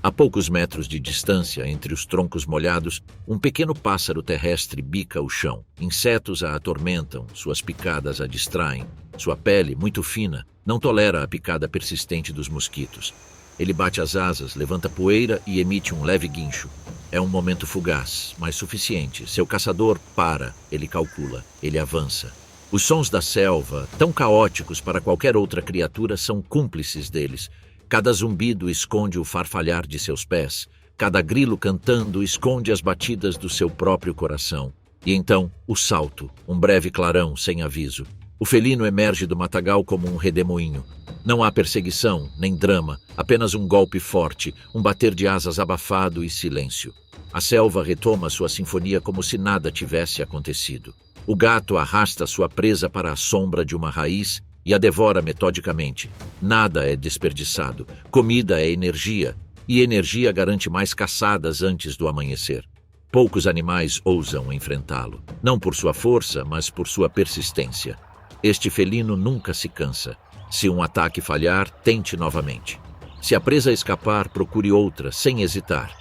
A poucos metros de distância, entre os troncos molhados, um pequeno pássaro terrestre bica o chão. Insetos a atormentam, suas picadas a distraem. Sua pele, muito fina, não tolera a picada persistente dos mosquitos. Ele bate as asas, levanta poeira e emite um leve guincho. É um momento fugaz, mas suficiente. Seu caçador para, ele calcula, ele avança. Os sons da selva, tão caóticos para qualquer outra criatura, são cúmplices deles. Cada zumbido esconde o farfalhar de seus pés. Cada grilo cantando esconde as batidas do seu próprio coração. E então, o salto, um breve clarão sem aviso. O felino emerge do matagal como um redemoinho. Não há perseguição, nem drama, apenas um golpe forte, um bater de asas abafado e silêncio. A selva retoma sua sinfonia como se nada tivesse acontecido. O gato arrasta sua presa para a sombra de uma raiz e a devora metodicamente. Nada é desperdiçado. Comida é energia, e energia garante mais caçadas antes do amanhecer. Poucos animais ousam enfrentá-lo, não por sua força, mas por sua persistência. Este felino nunca se cansa. Se um ataque falhar, tente novamente. Se a presa escapar, procure outra, sem hesitar.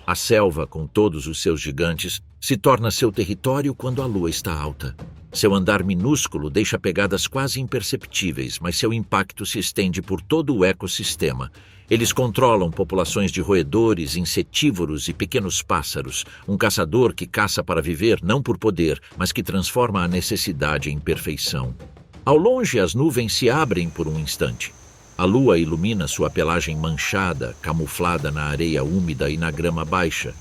A selva, com todos os seus gigantes, se torna seu território quando a lua está alta. Seu andar minúsculo deixa pegadas quase imperceptíveis, mas seu impacto se estende por todo o ecossistema. Eles controlam populações de roedores, insetívoros e pequenos pássaros. Um caçador que caça para viver não por poder, mas que transforma a necessidade em perfeição. Ao longe, as nuvens se abrem por um instante. A lua ilumina sua pelagem manchada, camuflada na areia úmida e na grama baixa.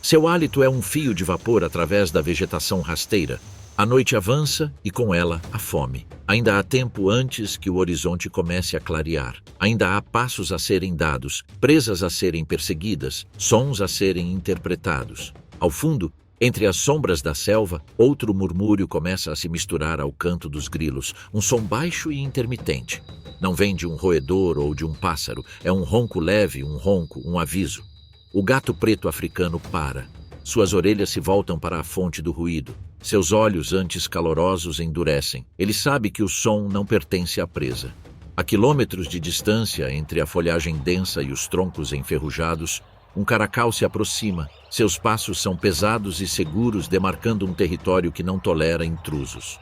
Seu hálito é um fio de vapor através da vegetação rasteira. A noite avança e, com ela, a fome. Ainda há tempo antes que o horizonte comece a clarear. Ainda há passos a serem dados, presas a serem perseguidas, sons a serem interpretados. Ao fundo, entre as sombras da selva, outro murmúrio começa a se misturar ao canto dos grilos, um som baixo e intermitente. Não vem de um roedor ou de um pássaro, é um ronco leve, um ronco, um aviso. O gato preto africano para. Suas orelhas se voltam para a fonte do ruído. Seus olhos, antes calorosos, endurecem. Ele sabe que o som não pertence à presa. A quilômetros de distância entre a folhagem densa e os troncos enferrujados, um caracal se aproxima. Seus passos são pesados e seguros, demarcando um território que não tolera intrusos.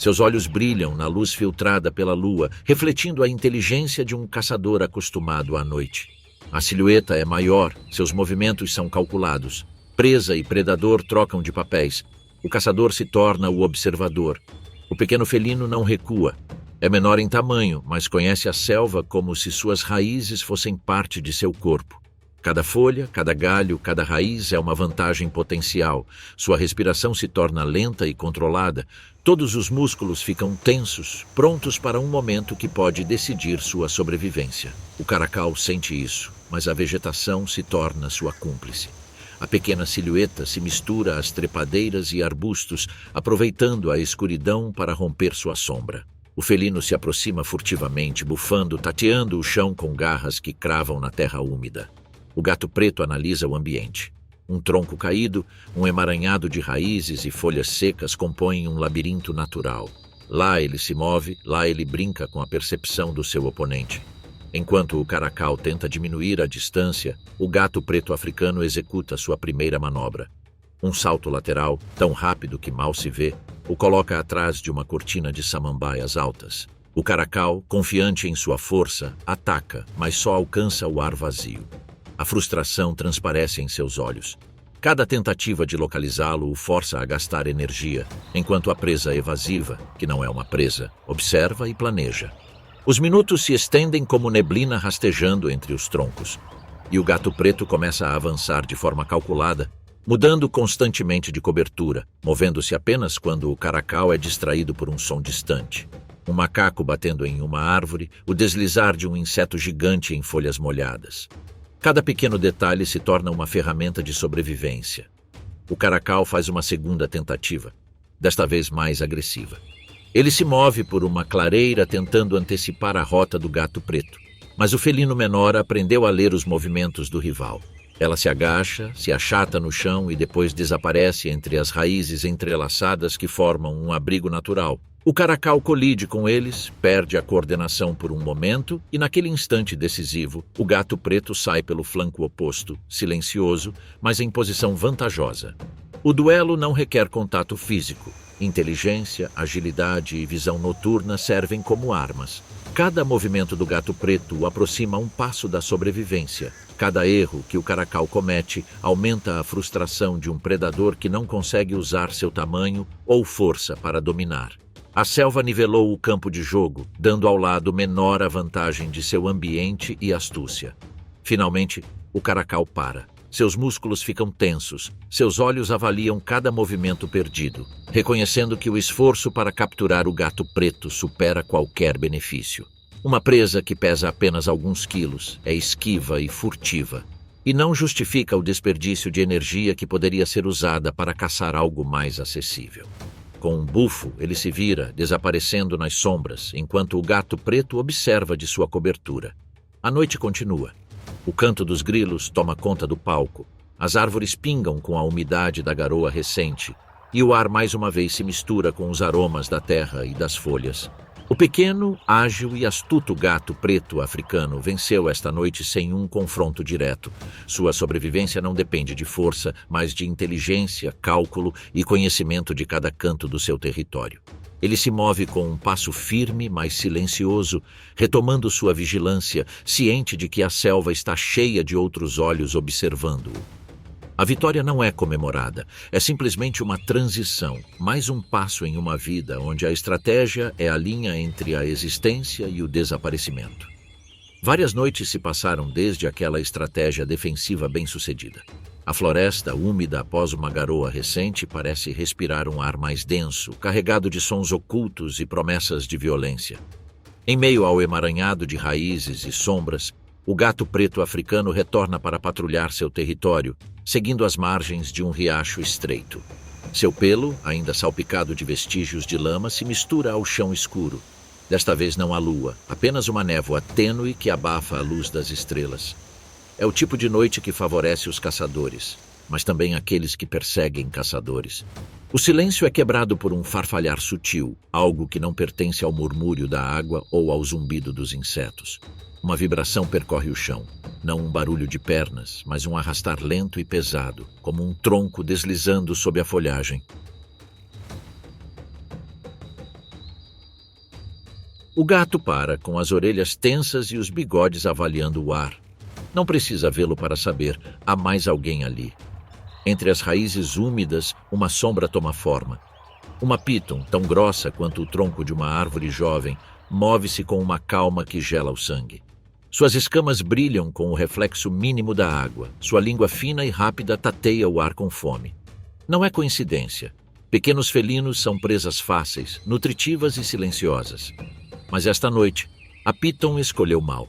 Seus olhos brilham na luz filtrada pela lua, refletindo a inteligência de um caçador acostumado à noite. A silhueta é maior, seus movimentos são calculados. Presa e predador trocam de papéis. O caçador se torna o observador. O pequeno felino não recua. É menor em tamanho, mas conhece a selva como se suas raízes fossem parte de seu corpo. Cada folha, cada galho, cada raiz é uma vantagem potencial. Sua respiração se torna lenta e controlada. Todos os músculos ficam tensos, prontos para um momento que pode decidir sua sobrevivência. O caracal sente isso, mas a vegetação se torna sua cúmplice. A pequena silhueta se mistura às trepadeiras e arbustos, aproveitando a escuridão para romper sua sombra. O felino se aproxima furtivamente, bufando, tateando o chão com garras que cravam na terra úmida. O gato preto analisa o ambiente. Um tronco caído, um emaranhado de raízes e folhas secas compõem um labirinto natural. Lá ele se move, lá ele brinca com a percepção do seu oponente. Enquanto o caracal tenta diminuir a distância, o gato preto africano executa sua primeira manobra. Um salto lateral, tão rápido que mal se vê, o coloca atrás de uma cortina de samambaias altas. O caracal, confiante em sua força, ataca, mas só alcança o ar vazio. A frustração transparece em seus olhos. Cada tentativa de localizá-lo o força a gastar energia, enquanto a presa evasiva, que não é uma presa, observa e planeja. Os minutos se estendem como neblina rastejando entre os troncos, e o gato preto começa a avançar de forma calculada, mudando constantemente de cobertura, movendo-se apenas quando o caracal é distraído por um som distante. Um macaco batendo em uma árvore, o deslizar de um inseto gigante em folhas molhadas. Cada pequeno detalhe se torna uma ferramenta de sobrevivência. O caracal faz uma segunda tentativa, desta vez mais agressiva. Ele se move por uma clareira tentando antecipar a rota do gato preto, mas o felino menor aprendeu a ler os movimentos do rival. Ela se agacha, se achata no chão e depois desaparece entre as raízes entrelaçadas que formam um abrigo natural. O caracal colide com eles, perde a coordenação por um momento e, naquele instante decisivo, o gato preto sai pelo flanco oposto, silencioso, mas em posição vantajosa. O duelo não requer contato físico. Inteligência, agilidade e visão noturna servem como armas. Cada movimento do gato preto o aproxima um passo da sobrevivência. Cada erro que o caracal comete aumenta a frustração de um predador que não consegue usar seu tamanho ou força para dominar. A selva nivelou o campo de jogo, dando ao lado menor a vantagem de seu ambiente e astúcia. Finalmente, o caracal para. Seus músculos ficam tensos, seus olhos avaliam cada movimento perdido, reconhecendo que o esforço para capturar o gato preto supera qualquer benefício. Uma presa que pesa apenas alguns quilos, é esquiva e furtiva, e não justifica o desperdício de energia que poderia ser usada para caçar algo mais acessível. Com um bufo, ele se vira, desaparecendo nas sombras, enquanto o gato preto observa de sua cobertura. A noite continua. O canto dos grilos toma conta do palco. As árvores pingam com a umidade da garoa recente, e o ar mais uma vez se mistura com os aromas da terra e das folhas. O pequeno, ágil e astuto gato preto africano venceu esta noite sem um confronto direto. Sua sobrevivência não depende de força, mas de inteligência, cálculo e conhecimento de cada canto do seu território. Ele se move com um passo firme, mas silencioso, retomando sua vigilância, ciente de que a selva está cheia de outros olhos observando-o. A vitória não é comemorada, é simplesmente uma transição, mais um passo em uma vida onde a estratégia é a linha entre a existência e o desaparecimento. Várias noites se passaram desde aquela estratégia defensiva bem-sucedida. A floresta, úmida após uma garoa recente, parece respirar um ar mais denso, carregado de sons ocultos e promessas de violência. Em meio ao emaranhado de raízes e sombras, o gato preto africano retorna para patrulhar seu território, seguindo as margens de um riacho estreito. Seu pelo, ainda salpicado de vestígios de lama, se mistura ao chão escuro. Desta vez não há lua, apenas uma névoa tênue que abafa a luz das estrelas. É o tipo de noite que favorece os caçadores, mas também aqueles que perseguem caçadores. O silêncio é quebrado por um farfalhar sutil, algo que não pertence ao murmúrio da água ou ao zumbido dos insetos. Uma vibração percorre o chão, não um barulho de pernas, mas um arrastar lento e pesado, como um tronco deslizando sob a folhagem. O gato para, com as orelhas tensas e os bigodes avaliando o ar. Não precisa vê-lo para saber, há mais alguém ali. Entre as raízes úmidas, uma sombra toma forma. Uma piton, tão grossa quanto o tronco de uma árvore jovem, move-se com uma calma que gela o sangue. Suas escamas brilham com o reflexo mínimo da água. Sua língua fina e rápida tateia o ar com fome. Não é coincidência. Pequenos felinos são presas fáceis, nutritivas e silenciosas. Mas esta noite, a piton escolheu mal.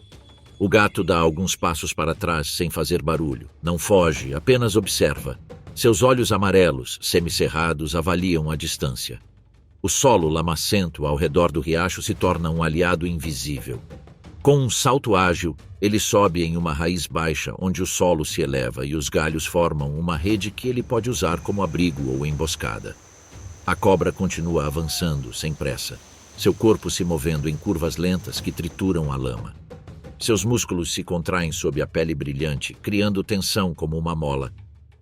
O gato dá alguns passos para trás sem fazer barulho. Não foge, apenas observa. Seus olhos amarelos, semicerrados, avaliam a distância. O solo lamacento ao redor do riacho se torna um aliado invisível. Com um salto ágil, ele sobe em uma raiz baixa onde o solo se eleva e os galhos formam uma rede que ele pode usar como abrigo ou emboscada. A cobra continua avançando, sem pressa. Seu corpo se movendo em curvas lentas que trituram a lama. Seus músculos se contraem sob a pele brilhante, criando tensão como uma mola.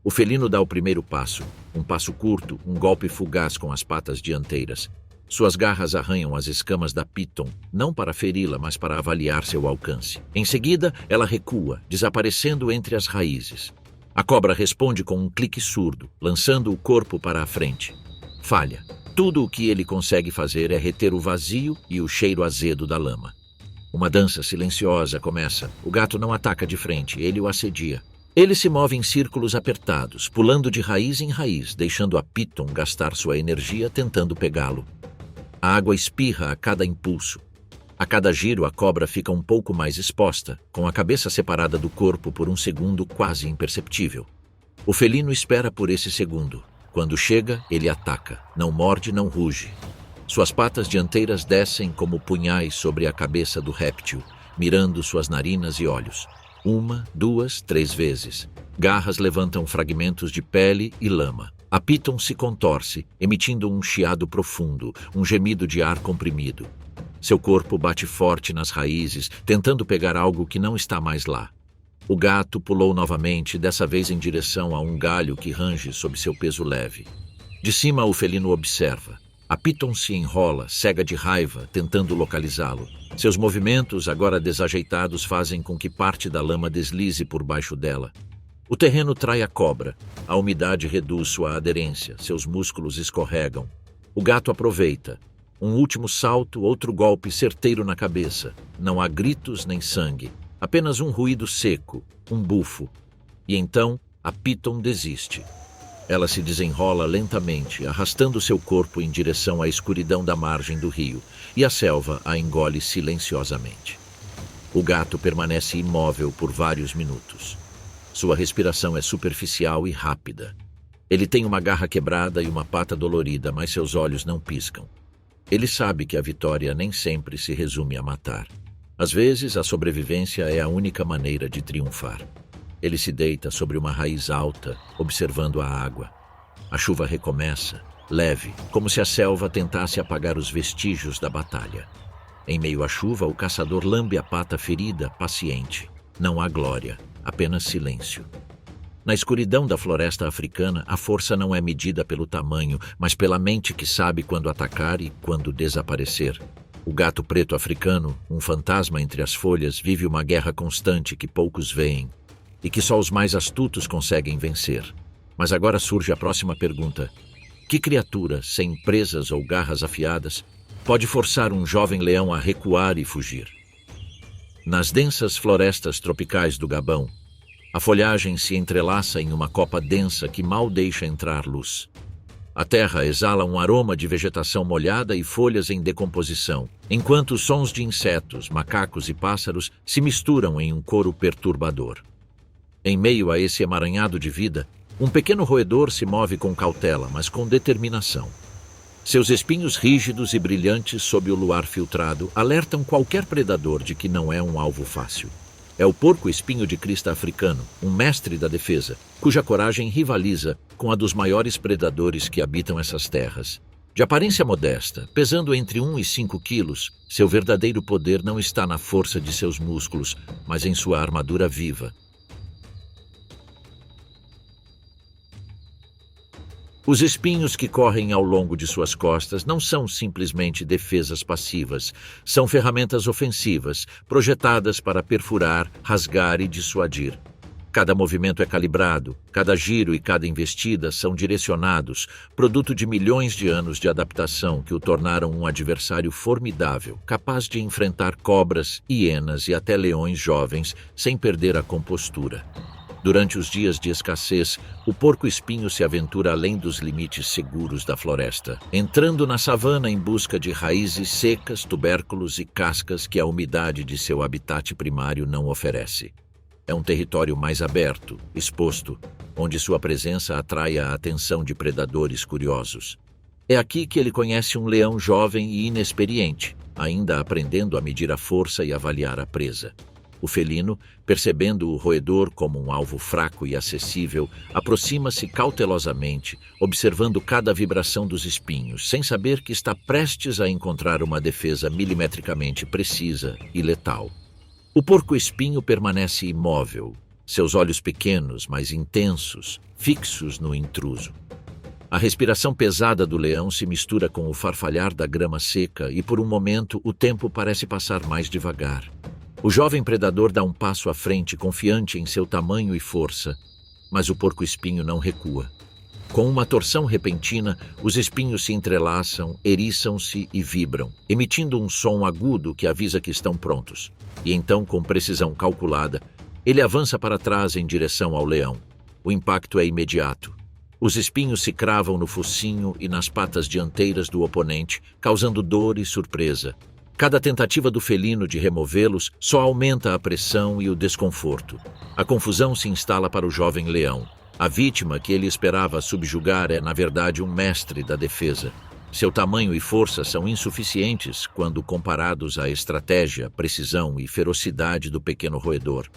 O felino dá o primeiro passo, um passo curto, um golpe fugaz com as patas dianteiras. Suas garras arranham as escamas da piton, não para feri-la, mas para avaliar seu alcance. Em seguida, ela recua, desaparecendo entre as raízes. A cobra responde com um clique surdo, lançando o corpo para a frente. Falha. Tudo o que ele consegue fazer é reter o vazio e o cheiro azedo da lama. Uma dança silenciosa começa. O gato não ataca de frente, ele o assedia. Ele se move em círculos apertados, pulando de raiz em raiz, deixando a piton gastar sua energia tentando pegá-lo. A água espirra a cada impulso. A cada giro, a cobra fica um pouco mais exposta, com a cabeça separada do corpo por um segundo quase imperceptível. O felino espera por esse segundo. Quando chega, ele ataca. Não morde, não ruge. Suas patas dianteiras descem como punhais sobre a cabeça do réptil, mirando suas narinas e olhos. 1, 2, 3 vezes. Garras levantam fragmentos de pele e lama. A piton se contorce, emitindo um chiado profundo, um gemido de ar comprimido. Seu corpo bate forte nas raízes, tentando pegar algo que não está mais lá. O gato pulou novamente, dessa vez em direção a um galho que range sob seu peso leve. De cima, o felino observa. A piton se enrola, cega de raiva, tentando localizá-lo. Seus movimentos, agora desajeitados, fazem com que parte da lama deslize por baixo dela. O terreno trai a cobra. A umidade reduz sua aderência, seus músculos escorregam. O gato aproveita. Um último salto, outro golpe certeiro na cabeça. Não há gritos nem sangue. Apenas um ruído seco, um bufo. E então, a piton desiste. Ela se desenrola lentamente, arrastando seu corpo em direção à escuridão da margem do rio, e a selva a engole silenciosamente. O gato permanece imóvel por vários minutos. Sua respiração é superficial e rápida. Ele tem uma garra quebrada e uma pata dolorida, mas seus olhos não piscam. Ele sabe que a vitória nem sempre se resume a matar. Às vezes, a sobrevivência é a única maneira de triunfar. Ele se deita sobre uma raiz alta, observando a água. A chuva recomeça, leve, como se a selva tentasse apagar os vestígios da batalha. Em meio à chuva, o caçador lambe a pata ferida, paciente. Não há glória, apenas silêncio. Na escuridão da floresta africana, a força não é medida pelo tamanho, mas pela mente que sabe quando atacar e quando desaparecer. O gato preto africano, um fantasma entre as folhas, vive uma guerra constante que poucos veem e que só os mais astutos conseguem vencer. Mas agora surge a próxima pergunta. Que criatura, sem presas ou garras afiadas, pode forçar um jovem leão a recuar e fugir? Nas densas florestas tropicais do Gabão, a folhagem se entrelaça em uma copa densa que mal deixa entrar luz. A terra exala um aroma de vegetação molhada e folhas em decomposição, enquanto os sons de insetos, macacos e pássaros se misturam em um coro perturbador. Em meio a esse emaranhado de vida, um pequeno roedor se move com cautela, mas com determinação. Seus espinhos rígidos e brilhantes sob o luar filtrado alertam qualquer predador de que não é um alvo fácil. É o porco-espinho de crista africano, um mestre da defesa, cuja coragem rivaliza com a dos maiores predadores que habitam essas terras. De aparência modesta, pesando entre 1 e 5 quilos, seu verdadeiro poder não está na força de seus músculos, mas em sua armadura viva. Os espinhos que correm ao longo de suas costas não são simplesmente defesas passivas, são ferramentas ofensivas, projetadas para perfurar, rasgar e dissuadir. Cada movimento é calibrado, cada giro e cada investida são direcionados, produto de milhões de anos de adaptação que o tornaram um adversário formidável, capaz de enfrentar cobras, hienas e até leões jovens sem perder a compostura. Durante os dias de escassez, o porco-espinho se aventura além dos limites seguros da floresta, entrando na savana em busca de raízes secas, tubérculos e cascas que a umidade de seu habitat primário não oferece. É um território mais aberto, exposto, onde sua presença atrai a atenção de predadores curiosos. É aqui que ele conhece um leão jovem e inexperiente, ainda aprendendo a medir a força e avaliar a presa. O felino, percebendo o roedor como um alvo fraco e acessível, aproxima-se cautelosamente, observando cada vibração dos espinhos, sem saber que está prestes a encontrar uma defesa milimetricamente precisa e letal. O porco-espinho permanece imóvel, seus olhos pequenos, mas intensos, fixos no intruso. A respiração pesada do leão se mistura com o farfalhar da grama seca e, por um momento, o tempo parece passar mais devagar. O jovem predador dá um passo à frente, confiante em seu tamanho e força, mas o porco-espinho não recua. Com uma torção repentina, os espinhos se entrelaçam, eriçam-se e vibram, emitindo um som agudo que avisa que estão prontos. E então, com precisão calculada, ele avança para trás em direção ao leão. O impacto é imediato. Os espinhos se cravam no focinho e nas patas dianteiras do oponente, causando dor e surpresa. Cada tentativa do felino de removê-los só aumenta a pressão e o desconforto. A confusão se instala para o jovem leão. A vítima que ele esperava subjugar é, na verdade, um mestre da defesa. Seu tamanho e força são insuficientes quando comparados à estratégia, precisão e ferocidade do pequeno roedor.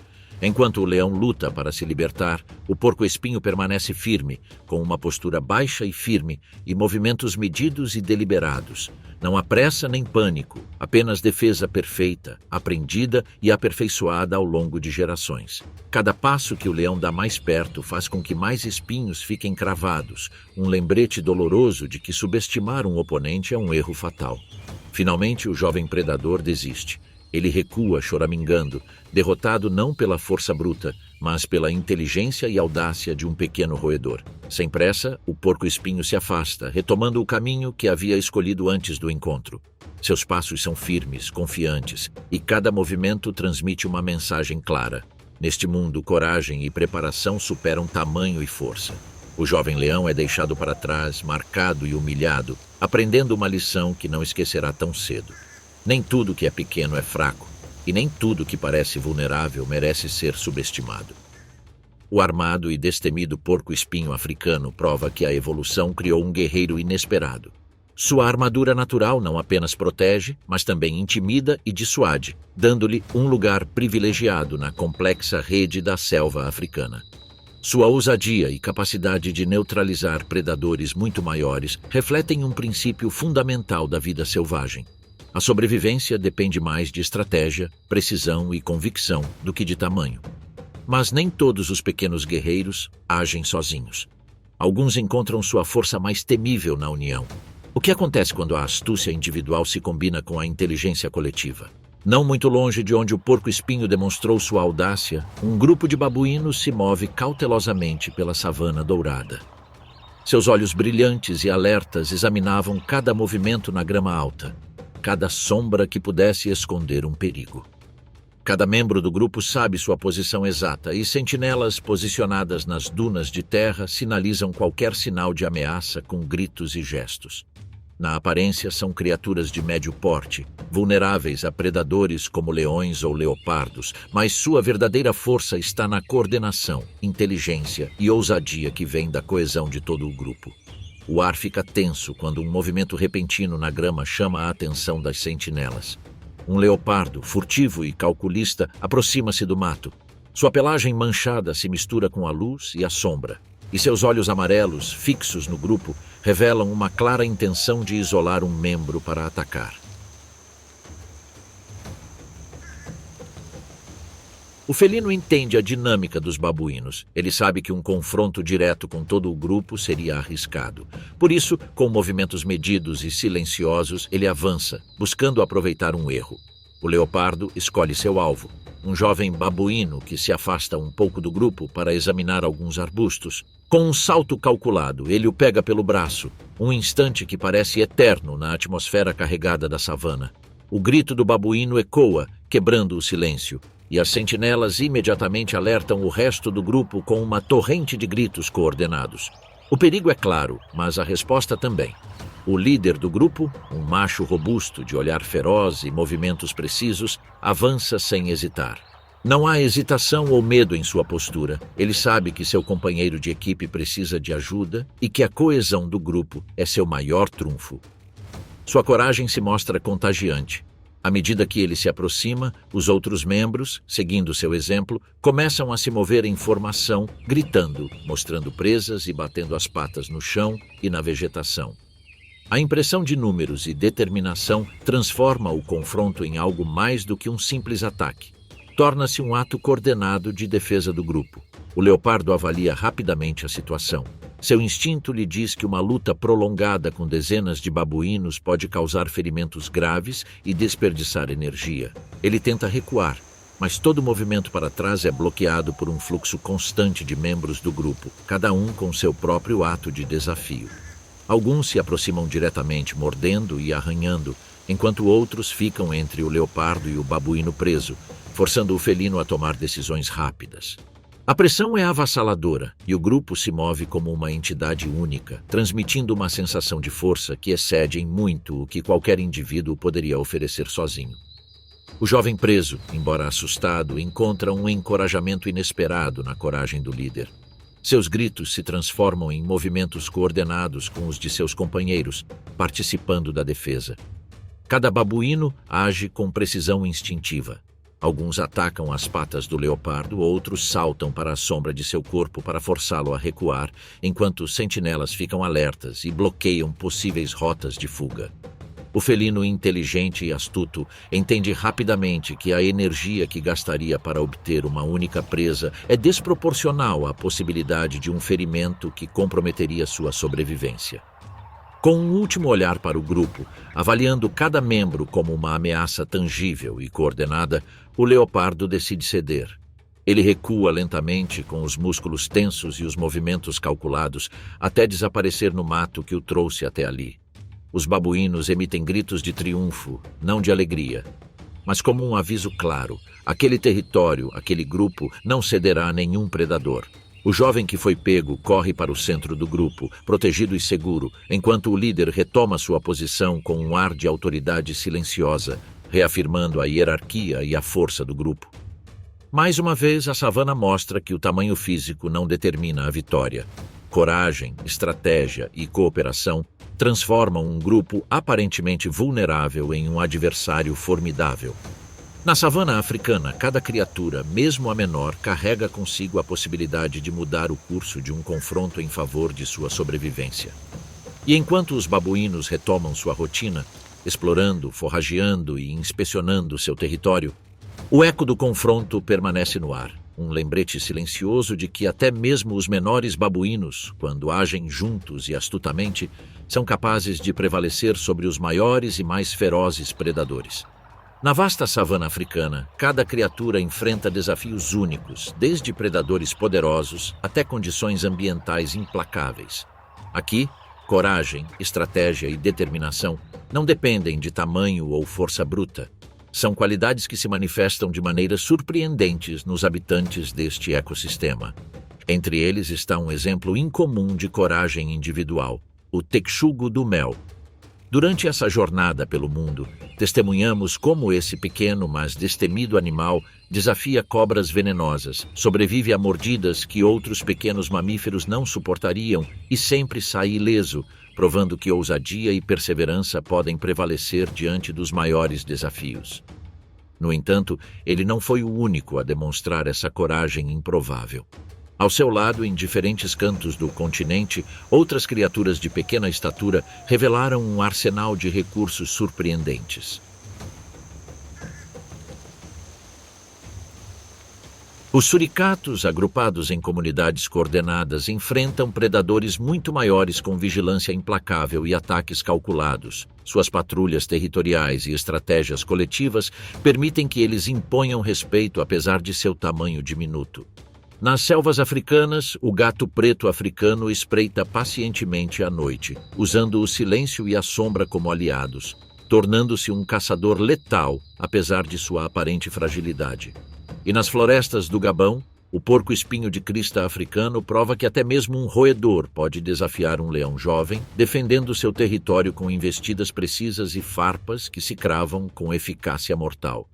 Enquanto o leão luta para se libertar, o porco-espinho permanece firme, com uma postura baixa e firme e movimentos medidos e deliberados. Não há pressa nem pânico, apenas defesa perfeita, aprendida e aperfeiçoada ao longo de gerações. Cada passo que o leão dá mais perto faz com que mais espinhos fiquem cravados, um lembrete doloroso de que subestimar um oponente é um erro fatal. Finalmente, o jovem predador desiste. Ele recua choramingando, derrotado não pela força bruta, mas pela inteligência e audácia de um pequeno roedor. Sem pressa, o porco-espinho se afasta, retomando o caminho que havia escolhido antes do encontro. Seus passos são firmes, confiantes, e cada movimento transmite uma mensagem clara. Neste mundo, coragem e preparação superam tamanho e força. O jovem leão é deixado para trás, marcado e humilhado, aprendendo uma lição que não esquecerá tão cedo. Nem tudo que é pequeno é fraco, e nem tudo que parece vulnerável merece ser subestimado. O armado e destemido porco-espinho africano prova que a evolução criou um guerreiro inesperado. Sua armadura natural não apenas protege, mas também intimida e dissuade, dando-lhe um lugar privilegiado na complexa rede da selva africana. Sua ousadia e capacidade de neutralizar predadores muito maiores refletem um princípio fundamental da vida selvagem. A sobrevivência depende mais de estratégia, precisão e convicção do que de tamanho. Mas nem todos os pequenos guerreiros agem sozinhos. Alguns encontram sua força mais temível na união. O que acontece quando a astúcia individual se combina com a inteligência coletiva? Não muito longe de onde o porco-espinho demonstrou sua audácia, um grupo de babuínos se move cautelosamente pela savana dourada. Seus olhos brilhantes e alertas examinavam cada movimento na grama alta, cada sombra que pudesse esconder um perigo. Cada membro do grupo sabe sua posição exata e sentinelas posicionadas nas dunas de terra sinalizam qualquer sinal de ameaça com gritos e gestos. Na aparência, são criaturas de médio porte, vulneráveis a predadores como leões ou leopardos, mas sua verdadeira força está na coordenação, inteligência e ousadia que vem da coesão de todo o grupo. O ar fica tenso quando um movimento repentino na grama chama a atenção das sentinelas. Um leopardo, furtivo e calculista, aproxima-se do mato. Sua pelagem manchada se mistura com a luz e a sombra, e seus olhos amarelos, fixos no grupo, revelam uma clara intenção de isolar um membro para atacar. O felino entende a dinâmica dos babuínos. Ele sabe que um confronto direto com todo o grupo seria arriscado. Por isso, com movimentos medidos e silenciosos, ele avança, buscando aproveitar um erro. O leopardo escolhe seu alvo, um jovem babuíno que se afasta um pouco do grupo para examinar alguns arbustos. Com um salto calculado, ele o pega pelo braço, um instante que parece eterno na atmosfera carregada da savana. O grito do babuíno ecoa, quebrando o silêncio, e as sentinelas imediatamente alertam o resto do grupo com uma torrente de gritos coordenados. O perigo é claro, mas a resposta também. O líder do grupo, um macho robusto de olhar feroz e movimentos precisos, avança sem hesitar. Não há hesitação ou medo em sua postura. Ele sabe que seu companheiro de equipe precisa de ajuda e que a coesão do grupo é seu maior trunfo. Sua coragem se mostra contagiante. À medida que ele se aproxima, os outros membros, seguindo seu exemplo, começam a se mover em formação, gritando, mostrando presas e batendo as patas no chão e na vegetação. A impressão de números e determinação transforma o confronto em algo mais do que um simples ataque. Torna-se um ato coordenado de defesa do grupo. O leopardo avalia rapidamente a situação. Seu instinto lhe diz que uma luta prolongada com dezenas de babuínos pode causar ferimentos graves e desperdiçar energia. Ele tenta recuar, mas todo movimento para trás é bloqueado por um fluxo constante de membros do grupo, cada um com seu próprio ato de desafio. Alguns se aproximam diretamente, mordendo e arranhando, enquanto outros ficam entre o leopardo e o babuíno preso, forçando o felino a tomar decisões rápidas. A pressão é avassaladora e o grupo se move como uma entidade única, transmitindo uma sensação de força que excede em muito o que qualquer indivíduo poderia oferecer sozinho. O jovem preso, embora assustado, encontra um encorajamento inesperado na coragem do líder. Seus gritos se transformam em movimentos coordenados com os de seus companheiros, participando da defesa. Cada babuíno age com precisão instintiva. Alguns atacam as patas do leopardo, outros saltam para a sombra de seu corpo para forçá-lo a recuar, enquanto sentinelas ficam alertas e bloqueiam possíveis rotas de fuga. O felino inteligente e astuto entende rapidamente que a energia que gastaria para obter uma única presa é desproporcional à possibilidade de um ferimento que comprometeria sua sobrevivência. Com um último olhar para o grupo, avaliando cada membro como uma ameaça tangível e coordenada, o leopardo decide ceder. Ele recua lentamente, com os músculos tensos e os movimentos calculados, até desaparecer no mato que o trouxe até ali. Os babuínos emitem gritos de triunfo, não de alegria. Mas como um aviso claro, aquele território, aquele grupo, não cederá a nenhum predador. O jovem que foi pego corre para o centro do grupo, protegido e seguro, enquanto o líder retoma sua posição com um ar de autoridade silenciosa, reafirmando a hierarquia e a força do grupo. Mais uma vez, a savana mostra que o tamanho físico não determina a vitória. Coragem, estratégia e cooperação transformam um grupo aparentemente vulnerável em um adversário formidável. Na savana africana, cada criatura, mesmo a menor, carrega consigo a possibilidade de mudar o curso de um confronto em favor de sua sobrevivência. E enquanto os babuínos retomam sua rotina, explorando, forrageando e inspecionando seu território, o eco do confronto permanece no ar, um lembrete silencioso de que até mesmo os menores babuínos, quando agem juntos e astutamente, são capazes de prevalecer sobre os maiores e mais ferozes predadores. Na vasta savana africana, cada criatura enfrenta desafios únicos, desde predadores poderosos até condições ambientais implacáveis. Aqui, coragem, estratégia e determinação não dependem de tamanho ou força bruta. São qualidades que se manifestam de maneiras surpreendentes nos habitantes deste ecossistema. Entre eles está um exemplo incomum de coragem individual, o texugo do mel. Durante essa jornada pelo mundo, testemunhamos como esse pequeno, mas destemido animal desafia cobras venenosas, sobrevive a mordidas que outros pequenos mamíferos não suportariam e sempre sai ileso, provando que ousadia e perseverança podem prevalecer diante dos maiores desafios. No entanto, ele não foi o único a demonstrar essa coragem improvável. Ao seu lado, em diferentes cantos do continente, outras criaturas de pequena estatura revelaram um arsenal de recursos surpreendentes. Os suricatos, agrupados em comunidades coordenadas, enfrentam predadores muito maiores com vigilância implacável e ataques calculados. Suas patrulhas territoriais e estratégias coletivas permitem que eles imponham respeito apesar de seu tamanho diminuto. Nas selvas africanas, o gato preto africano espreita pacientemente à noite, usando o silêncio e a sombra como aliados, tornando-se um caçador letal, apesar de sua aparente fragilidade. E nas florestas do Gabão, o porco-espinho de crista africano prova que até mesmo um roedor pode desafiar um leão jovem, defendendo seu território com investidas precisas e farpas que se cravam com eficácia mortal.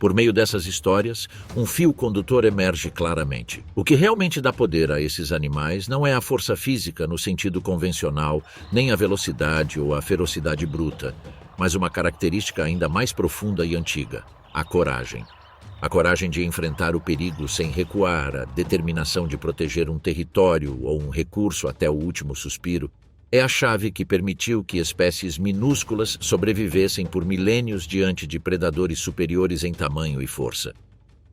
Por meio dessas histórias, um fio condutor emerge claramente. O que realmente dá poder a esses animais não é a força física no sentido convencional, nem a velocidade ou a ferocidade bruta, mas uma característica ainda mais profunda e antiga: a coragem. A coragem de enfrentar o perigo sem recuar, a determinação de proteger um território ou um recurso até o último suspiro, é a chave que permitiu que espécies minúsculas sobrevivessem por milênios diante de predadores superiores em tamanho e força.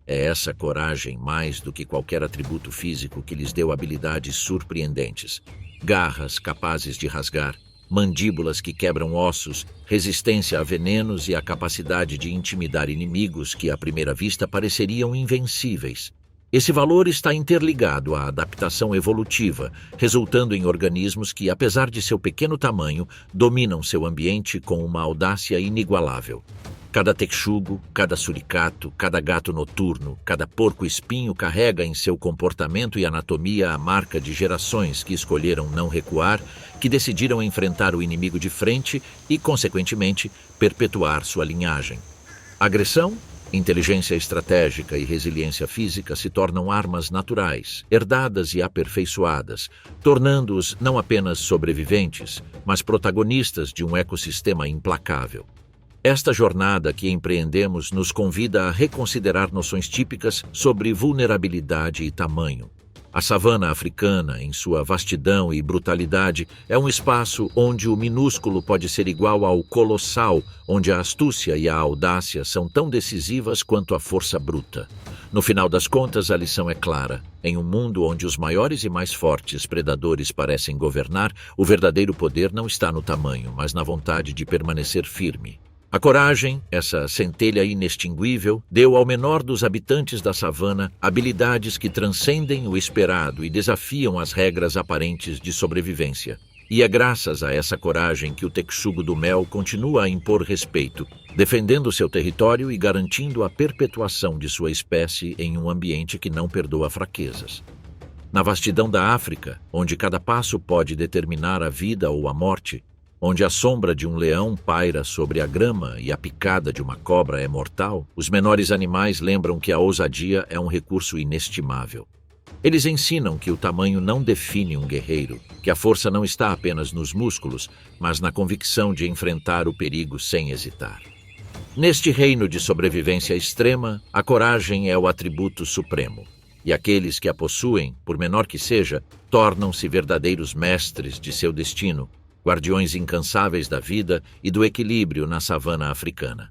É essa coragem, mais do que qualquer atributo físico, que lhes deu habilidades surpreendentes. Garras capazes de rasgar, mandíbulas que quebram ossos, resistência a venenos e a capacidade de intimidar inimigos que, à primeira vista, pareceriam invencíveis. Esse valor está interligado à adaptação evolutiva, resultando em organismos que, apesar de seu pequeno tamanho, dominam seu ambiente com uma audácia inigualável. Cada texugo, cada suricato, cada gato noturno, cada porco-espinho carrega em seu comportamento e anatomia a marca de gerações que escolheram não recuar, que decidiram enfrentar o inimigo de frente e, consequentemente, perpetuar sua linhagem. Agressão, inteligência estratégica e resiliência física se tornam armas naturais, herdadas e aperfeiçoadas, tornando-os não apenas sobreviventes, mas protagonistas de um ecossistema implacável. Esta jornada que empreendemos nos convida a reconsiderar noções típicas sobre vulnerabilidade e tamanho. A savana africana, em sua vastidão e brutalidade, é um espaço onde o minúsculo pode ser igual ao colossal, onde a astúcia e a audácia são tão decisivas quanto a força bruta. No final das contas, a lição é clara. Em um mundo onde os maiores e mais fortes predadores parecem governar, o verdadeiro poder não está no tamanho, mas na vontade de permanecer firme. A coragem, essa centelha inextinguível, deu ao menor dos habitantes da savana habilidades que transcendem o esperado e desafiam as regras aparentes de sobrevivência. E é graças a essa coragem que o texugo do mel continua a impor respeito, defendendo seu território e garantindo a perpetuação de sua espécie em um ambiente que não perdoa fraquezas. Na vastidão da África, onde cada passo pode determinar a vida ou a morte, onde a sombra de um leão paira sobre a grama e a picada de uma cobra é mortal, os menores animais lembram que a ousadia é um recurso inestimável. Eles ensinam que o tamanho não define um guerreiro, que a força não está apenas nos músculos, mas na convicção de enfrentar o perigo sem hesitar. Neste reino de sobrevivência extrema, a coragem é o atributo supremo, e aqueles que a possuem, por menor que seja, tornam-se verdadeiros mestres de seu destino, guardiões incansáveis da vida e do equilíbrio na savana africana.